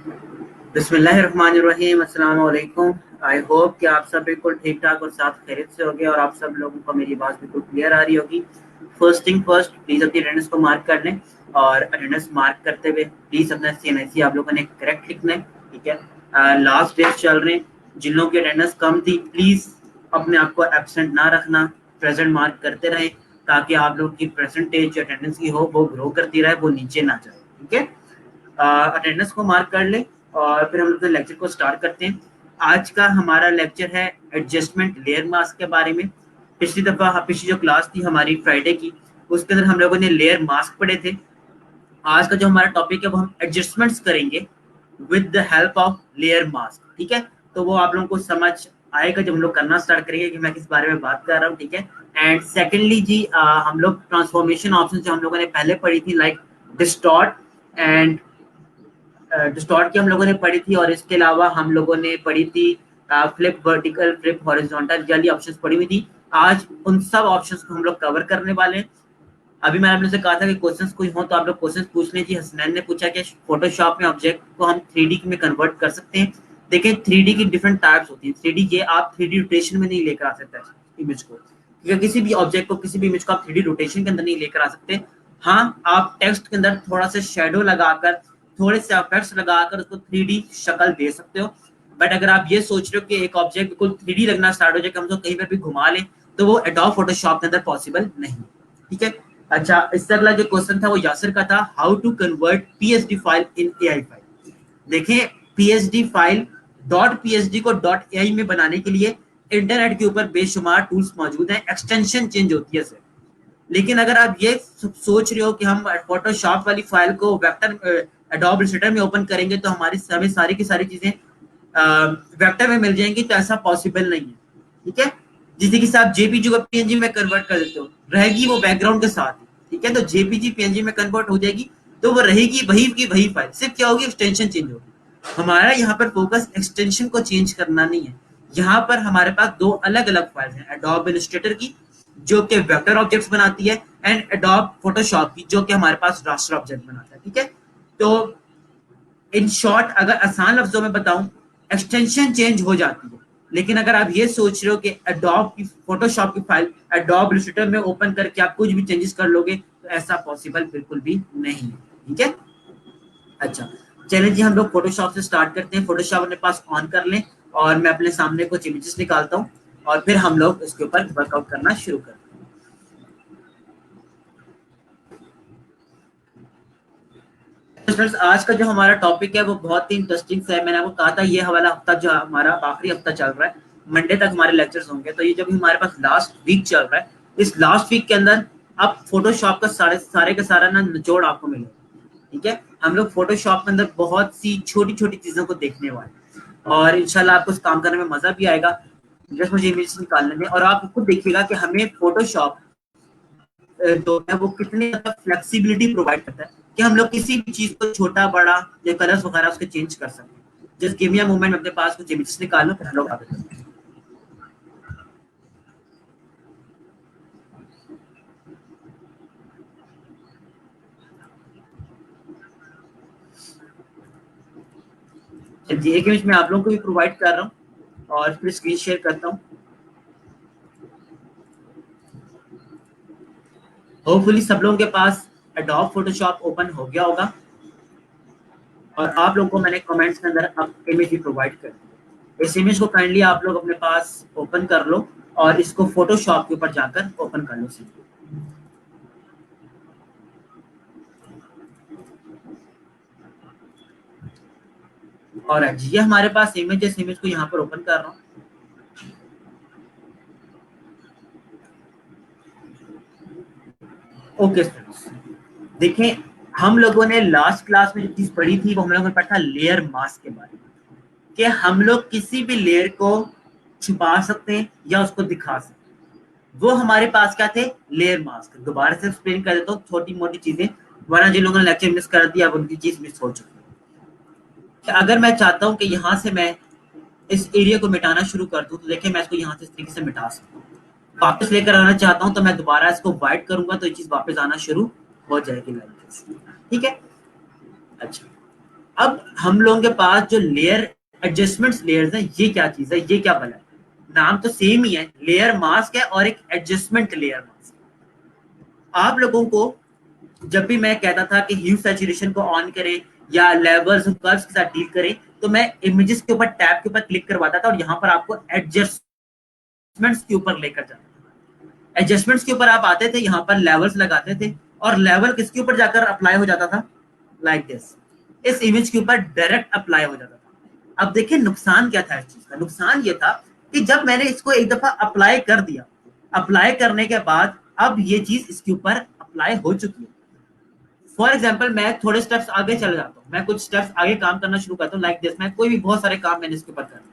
बिस्मिल्लाहिर्रहमानिर्रहीम, अस्सलाम वालेकुम। आई होप कि आप सब बिल्कुल ठीक ठाक और साथ खैरियत से होंगे और आप सब लोगों को मेरी बात बिल्कुल क्लियर आ रही होगी। फर्स्ट थिंग फर्स्ट, प्लीज़ अपनी अटेंडेंस को मार्क कर लें और अटेंडेंस मार्क करते हुए प्लीज़ अपना CNIC आप लोगों ने करेक्ट लिखना है, ठीक है। लास्ट डेज चल रहे हैं, जिन लोगों की अटेंडेंस कम थी प्लीज़ अपने आप को एब्सेंट ना रखना, प्रेजेंट मार्क करते रहें ताकि आप लोगों की परसेंटेज अटेंडेंस की हो वो ग्रो करती रहे, वो नीचे ना जाए, ठीक है। अटेंडेंस को मार्क कर ले और फिर हम लोग लेक्चर को स्टार्ट करते हैं। आज का हमारा लेक्चर है एडजस्टमेंट लेयर मास्क के बारे में। पिछली जो क्लास थी हमारी फ्राइडे की, उसके अंदर हम लोगों ने लेयर मास्क पढ़े थे। आज का जो हमारा टॉपिक है वो हम एडजस्टमेंट्स करेंगे with the help of layer mask, ठीक है। तो वो आप लोगों को समझ आएगा जब हम लोग करना स्टार्ट करेंगे कि मैं किस बारे में बात कर रहा हूँ, ठीक है। एंड सेकेंडली जी, हम लोग ट्रांसफॉर्मेशन ऑप्शन जो हम लोगों ने पहले पढ़ी थी, लाइक डिस्टॉर्ट एंड डिस्टॉर्ट की हम लोगों ने पढ़ी थी, और इसके अलावा हम लोगों ने पढ़ी थी फ्लिप वर्टिकल, फ्लिप हॉरिजॉन्टल, वाली ऑप्शंस पढ़ी हुई थी। आज उन सब ऑप्शंस को हम लोग कवर करने वाले हैं। अभी मैंने आपने से कहा था कि क्वेश्चंस कोई हो तो आप लोग क्वेश्चंस पूछ लीजिए। हसनैन ने पूछा कि फोटोशॉप में ऑब्जेक्ट को हम 3D में कन्वर्ट कर सकते हैं। देखिए 3D की डिफरेंट टाइप्स होती हैं। 3D ये आप 3D रोटेशन में नहीं लेकर आ सकते इमेज को, या किसी भी ऑब्जेक्ट को, किसी भी इमेज को आप 3D रोटेशन के अंदर नहीं लेकर आ सकते। हाँ, आप टेक्स्ट के अंदर थोड़ा सा शेडो लगाकर, थोड़े से इफेक्ट्स लगाकर उसको 3D शक्ल दे सकते हो। बट अगर आप ये सोच रहे हो कि एक ऑब्जेक्ट बिल्कुल 3D लगना स्टार्ट हो जाए, हम उसको कहीं पर भी घुमा लें, तो वो एडोब फोटोशॉप के अंदर पॉसिबल नहीं, ठीक है। अच्छा, इससे अगला जो क्वेश्चन था वो यासिर का था, how to convert PhD file in AI file. देखिए पीएचडी फाइल डॉट पीएचडी को डॉट एआई में बनाने के लिए इंटरनेट के ऊपर बेशुमार टूल्स मौजूद हैं, एक्सटेंशन चेंज होती है सर। लेकिन अगर आप ये सोच रहे हो कि हम फोटोशॉप वाली फाइल को वेक्टर एडोब इलस्ट्रेटर में ओपन करेंगे तो हमारी हमें सारी की सारी चीजें वेक्टर में मिल जाएंगी, तो ऐसा पॉसिबल नहीं है, ठीक है। जैसे कि आप जेपीजी को पीएनजी में कन्वर्ट कर देते हो, रहेगी वो बैकग्राउंड के साथ ही, ठीक है। तो जेपीजी पीएनजी में कन्वर्ट हो जाएगी, तो वो रहेगी वही की वही फाइल, सिर्फ क्या होगी, एक्सटेंशन चेंज होगी। हमारा यहाँ पर फोकस एक्सटेंशन को चेंज करना नहीं है। यहाँ पर हमारे पास दो अलग अलग फाइल्स हैं, एडोब इलस्ट्रेटर की जो कि वेक्टर ऑब्जेक्ट्स बनाती है, एंड एडोब फोटोशॉप की जो कि हमारे पास रास्टर ऑब्जेक्ट बनाता है, ठीक है। तो इन शॉर्ट अगर आसान लफ्जों में बताऊं, एक्सटेंशन चेंज हो जाती है। लेकिन अगर आप ये सोच रहे हो कि एडोब की फोटोशॉप की फाइल एडोब इलस्ट्रेटर में ओपन करके आप कुछ भी चेंजेस कर लोगे, तो ऐसा पॉसिबल बिल्कुल भी नहीं है, ठीक है। अच्छा, चलिए जी हम लोग फोटोशॉप से स्टार्ट करते हैं। फोटोशॉप अपने पास ऑन कर लें और मैं अपने सामने कुछ इमेजेस निकालता हूँ और फिर हम लोग इसके ऊपर वर्कआउट करना शुरू करते हैं। आज का जो हमारा टॉपिक है वो बहुत ही इंटरेस्टिंग है। मैंने आपको कहा था ये हवाला हफ्ता जो हमारा आखिरी हफ्ता चल रहा है, मंडे तक हमारे लेक्चर्स होंगे। तो ये जब हमारे पास लास्ट वीक चल रहा है, इस लास्ट वीक के अंदर अब फोटोशॉप का सारे का सारा ना निचोड़ आपको मिलेगा, ठीक है। हम लोग फोटोशॉप के अंदर बहुत सी छोटी छोटी चीजों को देखने वाले और इंशाल्लाह आपको इस काम करने में मजा भी आएगा। जस्ट मुझे इमेज निकालने में, और आप खुद देखिएगा कि हमें फोटोशॉप जो है वो कितनी ज्यादा फ्लेक्सिबिलिटी प्रोवाइड करता है कि हम लोग किसी भी चीज को छोटा बड़ा या कलर्स वगैरह उसके चेंज कर सकते हैं। Just give me a moment, अपने पास कुछ इमेजेस निकाल लो फिर हम लोग आगे बढ़ते हैं। जी, एक इमेज मैं आप लोगों को भी प्रोवाइड कर रहा हूँ और फिर स्क्रीन शेयर करता हूँ। होपफुली सब लोगों के पास एडोब फोटोशॉप ओपन हो गया होगा और आप लोगों को मैंने कमेंट्स के अंदर अब इमेज भी प्रोवाइड कर दी। इस इमेज को काइंडली आप लोग अपने पास ओपन कर लो और इसको फोटोशॉप के ऊपर जाकर ओपन कर लो सीधे। और ये हमारे पास इमेज है, इस इमेज को यहाँ पर ओपन कर रहा हूँ। ओके स्टूडेंट्स, देखें हम लोगों ने लास्ट क्लास में जो चीज पढ़ी थी वो हम लोगों ने पढ़ा था लेयर मास्क के बारे में, कि हम लोग किसी भी लेयर को छुपा सकते हैं या उसको दिखा सकते हैं। वो हमारे पास क्या थे, लेयर मास्क। दोबारा से एक्सप्लेन कर देता हूँ छोटी मोटी चीजें, वरना जिन लोगों ने लेक्चर मिस कर दिया अब उनकी चीज मिस हो चुकी है। अगर मैं चाहता हूँ कि यहाँ से मैं इस एरिया को मिटाना शुरू कर दूं, तो देखिए मैं इसको यहाँ से इस तरीके से मिटा सकता हूँ। वापस लेकर आना चाहता हूँ तो मैं दोबारा इसको वाइट करूंगा तो ये चीज वापस आना शुरू हो जाएगी, ठीक है। अच्छा, अब हम लोगों के पास जो लेयर एडजस्टमेंट्स लेयर्स हैं, ये क्या चीज है, ये क्या बना है? नाम तो सेम ही है, लेयर मास्क है और एक एडजस्टमेंट लेयर मास्क। आप लोगों को जब भी मैं कहता था कि ह्यू सैचुरेशन को ऑन करें या लेवल्स और कर्व्स के साथ डील करें, तो मैं इमेजेस के ऊपर टैब के ऊपर क्लिक करवाता था और यहाँ पर आपको एडजस्टमेंट्स के ऊपर लेकर जाता था। एडजस्टमेंट्स के ऊपर आप आते थे, यहाँ पर लेवल्स लगाते थे और लेवल किसके ऊपर जाकर अप्लाई हो जाता था? लाइक दिस, इस इमेज के ऊपर डायरेक्ट अप्लाई हो जाता था। अब देखिए नुकसान क्या था इस चीज का। नुकसान ये था कि जब मैंने इसको एक दफा अप्लाई कर दिया, अप्लाई करने के बाद अब ये चीज इसके ऊपर अप्लाई हो चुकी है। फॉर एग्जाम्पल मैं थोड़े स्टेप्स आगे चले जाता हूँ, मैं कुछ स्टेप्स आगे काम करना शुरू करता हूँ, लाइक दिस, मैं कोई भी बहुत सारे काम मैंने इसके ऊपर कर दिया।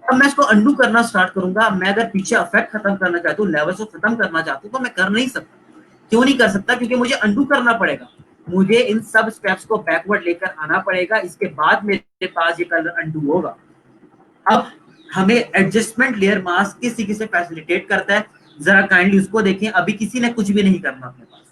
अब मैं इसको अंडू करना स्टार्ट करूंगा। मैं अगर पीछे इफेक्ट खत्म करना चाहता हूँ, लेवल्स को खत्म करना चाहता हूँ, तो मैं कर नहीं सकता। क्यों नहीं कर सकता? क्योंकि मुझे अंडू करना पड़ेगा, मुझे इन सब स्टेप्स को बैकवर्ड लेकर आना पड़ेगा, इसके बाद मेरे पास ये कलर अंडू होगा। अब हमें एडजस्टमेंट लेयर मास्क किस तरीके से फैसिलिटेट करता है, जरा काइंडली उसको देखें। अभी किसी ने कुछ भी नहीं करना अपने पास।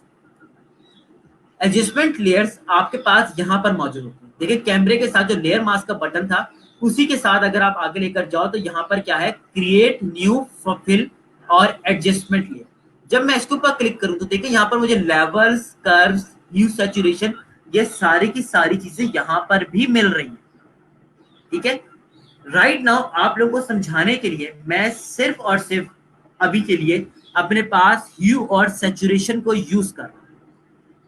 एडजस्टमेंट लेयर्स आपके पास यहाँ पर मौजूद होती है। देखिए कैमरे के साथ जो लेयर मास्क का बटन था, उसी के साथ अगर आप आगे लेकर जाओ तो यहाँ पर क्या है, क्रिएट न्यू फिल और एडजस्टमेंट लेयर। जब मैं इसके ऊपर क्लिक करूं तो देखिए यहाँ पर मुझे लेवल्स, कर्व्स, ह्यू, सैचुरेशन, ये सारी की सारी चीजें यहाँ पर भी मिल रही है। ठीक है, राइट नाउ आप लोगों को समझाने के लिए मैं सिर्फ और सिर्फ अभी के लिए अपने पास ह्यू और सैचुरेशन को यूज कर रहा हूं।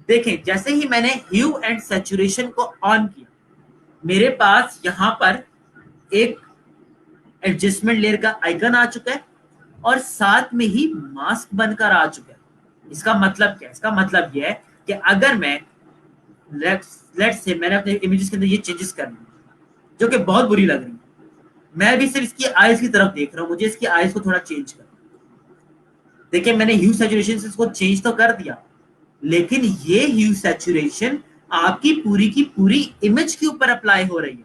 देखें जैसे ही मैंने ह्यू एंड सैचुरेशन को ऑन किया, मेरे पास यहां पर एक एडजस्टमेंट लेयर का आइकन आ चुका है और साथ में ही मास्क बनकर आ चुका है। इसका मतलब क्या है? इसका मतलब यह है कि अगर मैं लेट्स से मैंने अपने इमेजेस के अंदर ये चेंजेस कर ली जो कि बहुत बुरी लग रही है, मैं भी सिर्फ इसकी आईज की तरफ देख रहा हूं, मुझे इसकी आईज को थोड़ा चेंज कर। देखिए मैंने ह्यू सैचुरेशन से इसको चेंज तो कर दिया, लेकिन ये ह्यू सैचुरेशन आपकी पूरी की पूरी इमेज के ऊपर अप्लाई हो रही है।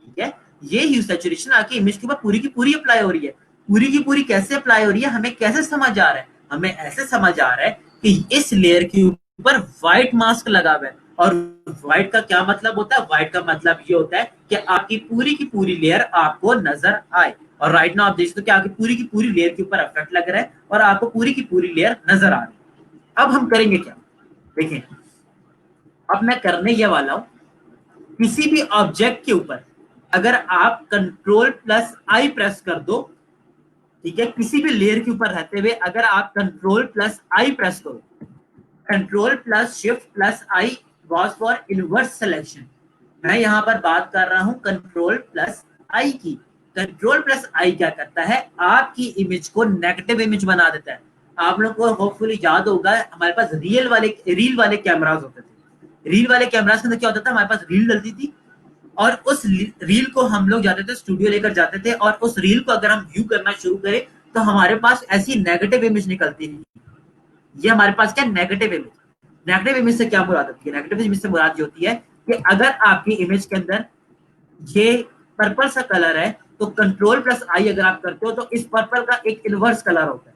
ठीक है, ये ह्यू सैचुरेशन आपकी इमेज के ऊपर पूरी की पूरी अप्लाई हो रही है। पूरी की पूरी कैसे अप्लाई हो रही है, हमें कैसे समझ आ रहा है? हमें ऐसे समझ आ रहा है कि इस लेयर के ऊपर व्हाइट मास्क लगा हुआ है। और व्हाइट का क्या मतलब होता है? व्हाइट का मतलब ये होता है कि आपकी पूरी की पूरी लेयर आपको नजर आए। और राइट नाउ आप देख सकते हो कि आपकी पूरी की पूरी लेयर के ऊपर इफेक्ट लग रहा है और आपको पूरी की पूरी लेयर नजर आ रही है। अब हम करेंगे क्या? देखें, अब मैं करने ये वाला हूं, किसी भी ऑब्जेक्ट के ऊपर अगर आप कंट्रोल प्लस आई प्रेस कर दो, ठीक है, किसी भी लेयर के ऊपर रहते हुए अगर आप कंट्रोल प्लस आई प्रेस करो, control plus shift plus I was for inverse selection. मैं यहां पर बात कर रहा हूं कंट्रोल प्लस आई की। कंट्रोल प्लस आई क्या करता है? आपकी इमेज को नेगेटिव इमेज बना देता है। आप लोग को होपफुली याद होगा, हमारे पास रील वाले कैमरास होते थे। रील वाले कैमरास के अंदर क्या होता था? हमारे पास रील डलती थी और उस रील को हम लोग जाते थे स्टूडियो लेकर जाते थे और उस रील को अगर हम व्यू करना शुरू करें तो हमारे पास ऐसी नेगेटिव इमेज निकलती थी। ये हमारे पास क्या नेगेटिव इमेज। नेगेटिव इमेज से क्या मुराद होती है? नेगेटिव इमेज से मुराद ये होती है कि अगर आपकी इमेज के अंदर ये पर्पल सा कलर है तो कंट्रोल प्लस आई अगर आप करते हो तो इस पर्पल का एक इनवर्स कलर होता है।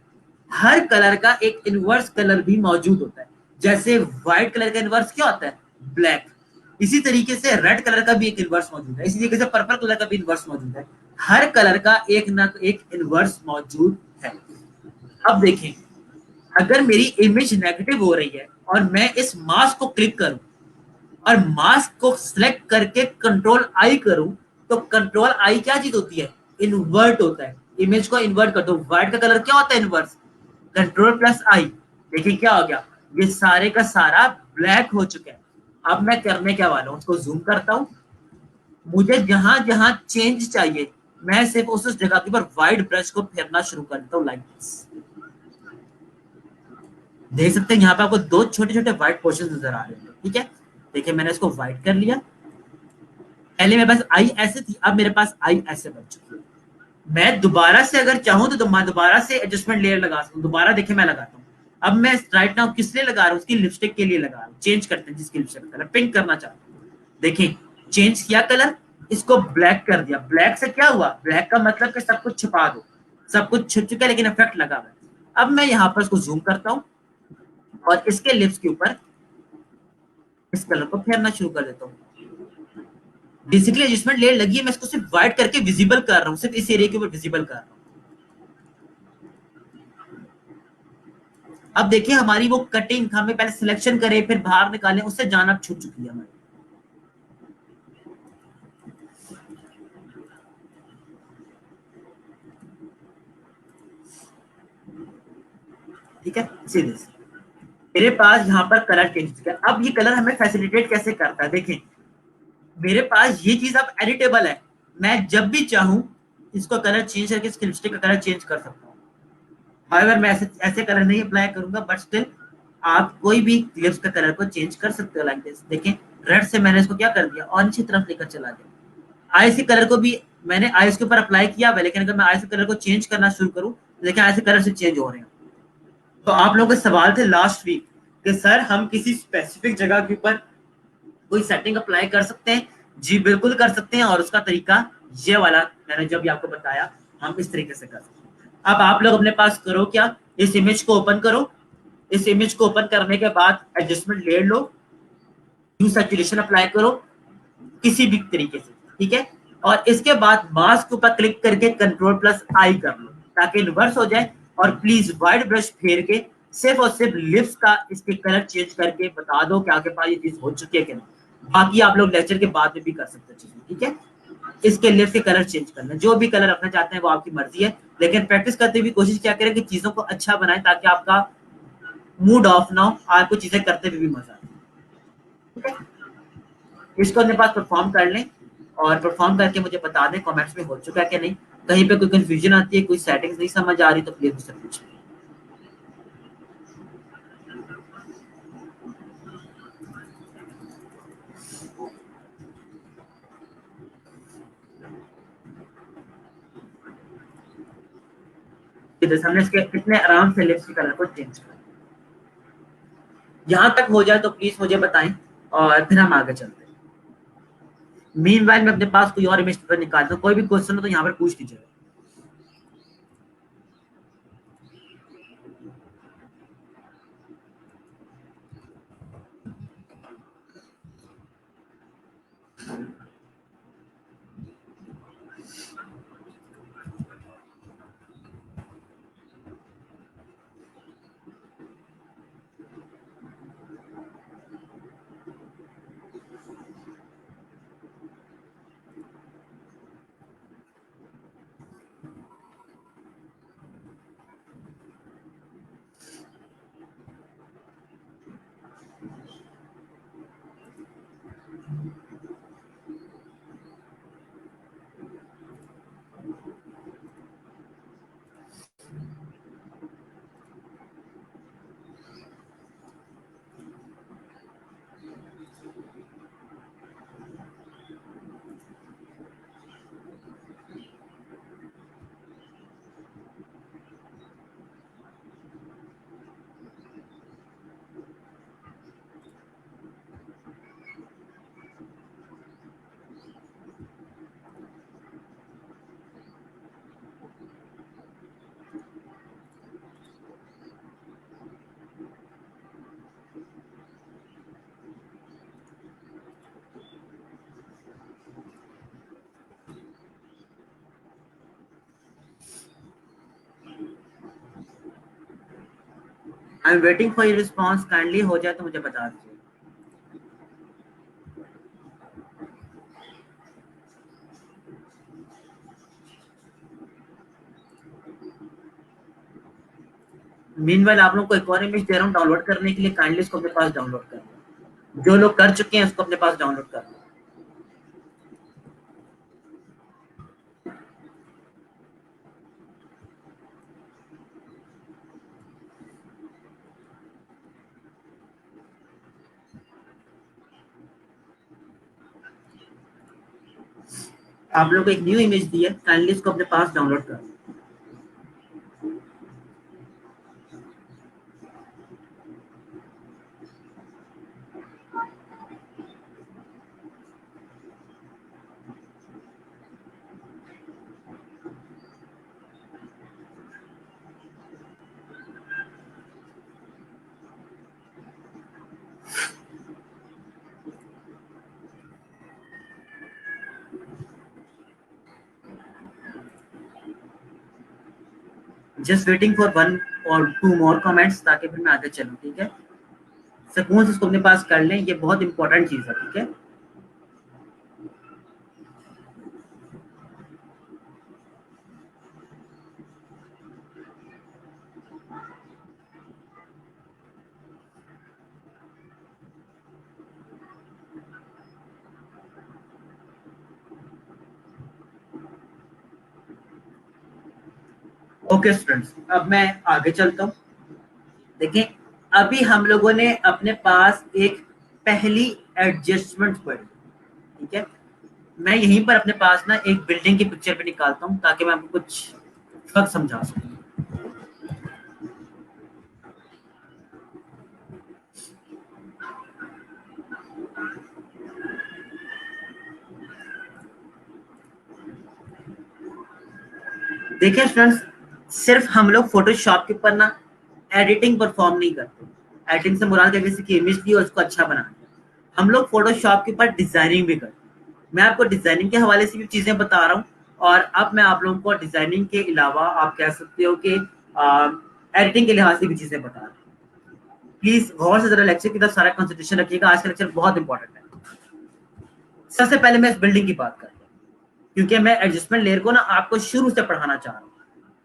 हर कलर का एक इनवर्स कलर भी मौजूद होता है। जैसे व्हाइट कलर का इनवर्स क्या होता है? ब्लैक। इसी तरीके से रेड कलर का भी एक इनवर्स मौजूद है, इसी तरीके से पर्पल कलर का भी इनवर्स मौजूद है। हर कलर का एक ना एक इनवर्स मौजूद है। अब देखें, अगर मेरी इमेज नेगेटिव हो रही है और मैं इस मास्क को क्लिक करूं और मास्क को सिलेक्ट करके कंट्रोल आई करूं, तो कंट्रोल आई क्या चीज होती है? इन्वर्ट होता है। इमेज को इन्वर्ट कर दो। व्हाइट का कलर क्या होता है? इन्वर्स। कंट्रोल प्लस आई, देखिए क्या हो गया, ये सारे का सारा ब्लैक हो चुका है। अब मैं करने क्या वाला हूं, उसको जूम करता हूं। मुझे जहां जहां चेंज चाहिए मैं सिर्फ उस जगह के ऊपर व्हाइट ब्रश को फेरना शुरू कर देता हूं, लाइक दिस। देख सकते हैं यहाँ पे आपको दो छोटे छोटे व्हाइट पोर्शन नजर आ रहे हैं। ठीक है, देखिए मैंने इसको व्हाइट कर लिया। पहले मेरे पास आई ऐसे थी, अब मेरे पास आई ऐसे बन चुकी है। मैं दोबारा से अगर चाहूं तो मैं दोबारा से एडजस्टमेंट लेयर लगा सकता हूँ। दोबारा देखिए मैं लगाता हूँ। अब मैं राइट नाउ किस लिए लगा रहा हूँ? उसकी लिपस्टिक के लिए लगा रहा हूँ। चेंज करते हैं जिसकी लिपस्टिक कलर पिंक करना चाहता हूँ। देखिए चेंज किया कलर, इसको ब्लैक कर दिया। ब्लैक से क्या हुआ? ब्लैक का मतलब कि सब कुछ छिपा दो, सब कुछ छिप चुका है लेकिन इफेक्ट लगा हुआ है। अब मैं यहाँ पर इसको जूम करता हूँ और इसके लिप्स के ऊपर इस कलर को फेरना शुरू कर देता हूँ। बेसिकली एडजस्टमेंट लेयर लगी है, मैं इसको सिर्फ वाइट करके विजिबल कर रहा हूँ, सिर्फ इस एरिया के ऊपर विजिबल कर रहा हूँ। अब देखिए हमारी वो कटिंग हमें पहले सिलेक्शन करे फिर बाहर निकाले, उससे जान अब छूट चुकी है हमारी। ठीक है, सीधे से मेरे पास यहाँ पर कलर चेंज किया। अब ये कलर हमें फैसिलिटेट कैसे करता है, देखें मेरे पास ये चीज अब एडिटेबल है, मैं जब भी चाहूँ इसको कलर चेंज करके इसके लिपस्टिक का कलर चेंज कर सकता हूँ। हाउएवर मैं ऐसे ऐसे कलर नहीं अप्लाई करूंगा, बट स्टिल आप कोई भी लिप्स का कलर को चेंज कर सकते हो लाइक दिस। देखें रेड से मैंने इसको क्या कर दिया, ऑरेंज की तरफ लेकर चला गया। आईज के कलर को भी मैंने आईज के ऊपर अप्लाई किया हुआ, लेकिन अगर मैं आईज के कलर को चेंज करना शुरू करूँ तो देखिए आईज के कलर से चेंज हो रहे हैं। तो आप लोगों के सवाल थे लास्ट वीक कि सर हम किसी स्पेसिफिक जगह के ऊपर कोई सेटिंग अप्लाई कर सकते हैं। जी बिल्कुल कर सकते हैं, और उसका तरीका ये वाला मैंने जब भी आपको बताया, हम इस तरीके से कर सकते हैं। अब आप लोग अपने पास करो क्या, इस इमेज को ओपन करो, इस इमेज को ओपन करने के बाद एडजस्टमेंट ले लो, न्यू सैचुरेशन अप्लाई करो किसी भी तरीके से, ठीक है। और इसके बाद मास्क के ऊपर क्लिक करके कंट्रोल प्लस आई कर लो ताकि रिवर्स हो जाए। और प्लीज वाइट ब्रश फेर के सिर्फ और सिर्फ लिप्स का इसके कलर चेंज करके बता दो कि आपके पास ये चीज हो चुकी है कि नहीं। बाकी आप लोग लेक्चर के बाद में भी कर सकते हैं चीजें, ठीक है। इसके लिप्स के कलर चेंज करना, जो भी कलर रखना चाहते हैं वो आपकी मर्जी है, लेकिन प्रैक्टिस करते हुए कोशिश क्या करें कि चीजों को अच्छा बनाए ताकि आपका मूड ऑफ ना हो, आपको चीजें करते हुए भी मजा आए, ठीक है। इसको अपने पास परफॉर्म कर लें और परफॉर्म करके मुझे बता दें कमेंट्स में हो चुका है कि नहीं। कहीं पे कोई कंफ्यूजन आती है, कोई सेटिंग्स नहीं समझ आ रही तो प्लीज मुझसे पूछें। जैसे हमने इसके कितने आराम से लिप्स के कलर को चेंज कर, यहाँ तक हो जाए तो प्लीज मुझे बताएं और फिर हम आगे चलते हैं। मीन वाइल मैं अपने पास कोई और इमेज निकालता हूँ, कोई भी क्वेश्चन हो तो यहाँ पर पूछ लीजिएगा। I am waiting for your response, kindly हो जाए तो मुझे बता दीजिए। मीनवाइल आप लोगों को एक और इमेज दे रहा हूँ डाउनलोड करने के लिए, काइंडली इसको अपने पास डाउनलोड कर लो। जो लोग कर चुके हैं उसको अपने पास डाउनलोड कर लो। आप लोग को एक न्यू इमेज दी है, काइंडली इसको अपने पास डाउनलोड कर लो। जस्ट वेटिंग फॉर 1 और 2 मोर कमेंट्स ताकि फिर मैं आगे चलूँ, ठीक है। सुकून से इसको अपने पास कर लें, ये बहुत इंपॉर्टेंट चीज़ है, ठीक है। ओके स्टूडेंट्स, अब मैं आगे चलता हूँ। देखिए, अभी हम लोगों ने अपने पास एक पहली एडजस्टमेंट पढ़ी, ठीक है। मैं यहीं पर अपने पास ना एक बिल्डिंग की पिक्चर भी निकालता हूँ ताकि मैं आपको कुछ फर्क समझा सकूँ। देखिए स्टूडेंट्स, सिर्फ हम लोग फोटोशॉप के ऊपर ना एडिटिंग परफॉर्म नहीं करते। एडिटिंग से मुराद है किसी की इमेज ली और उसको अच्छा बनाना। हम लोग फोटोशॉप के ऊपर डिजाइनिंग भी करते हैं। मैं आपको डिजाइनिंग के हवाले से भी चीजें बता रहा हूँ, और अब मैं आप लोगों को डिजाइनिंग के अलावा आप कह सकते हो कि एडिटिंग के लिहाज से भी चीजें बता रहा हूँ। प्लीज गौर से जरा लेक्चर की तरफ सारा कंसंट्रेशन रखिएगा, आज का लेक्चर बहुत इंपॉर्टेंट है। सबसे पहले मैं इस बिल्डिंग की बात करता हूँ, क्योंकि मैं एडजस्टमेंट लेयर को ना आपको शुरू से पढ़ाना चाह रहा हूँ।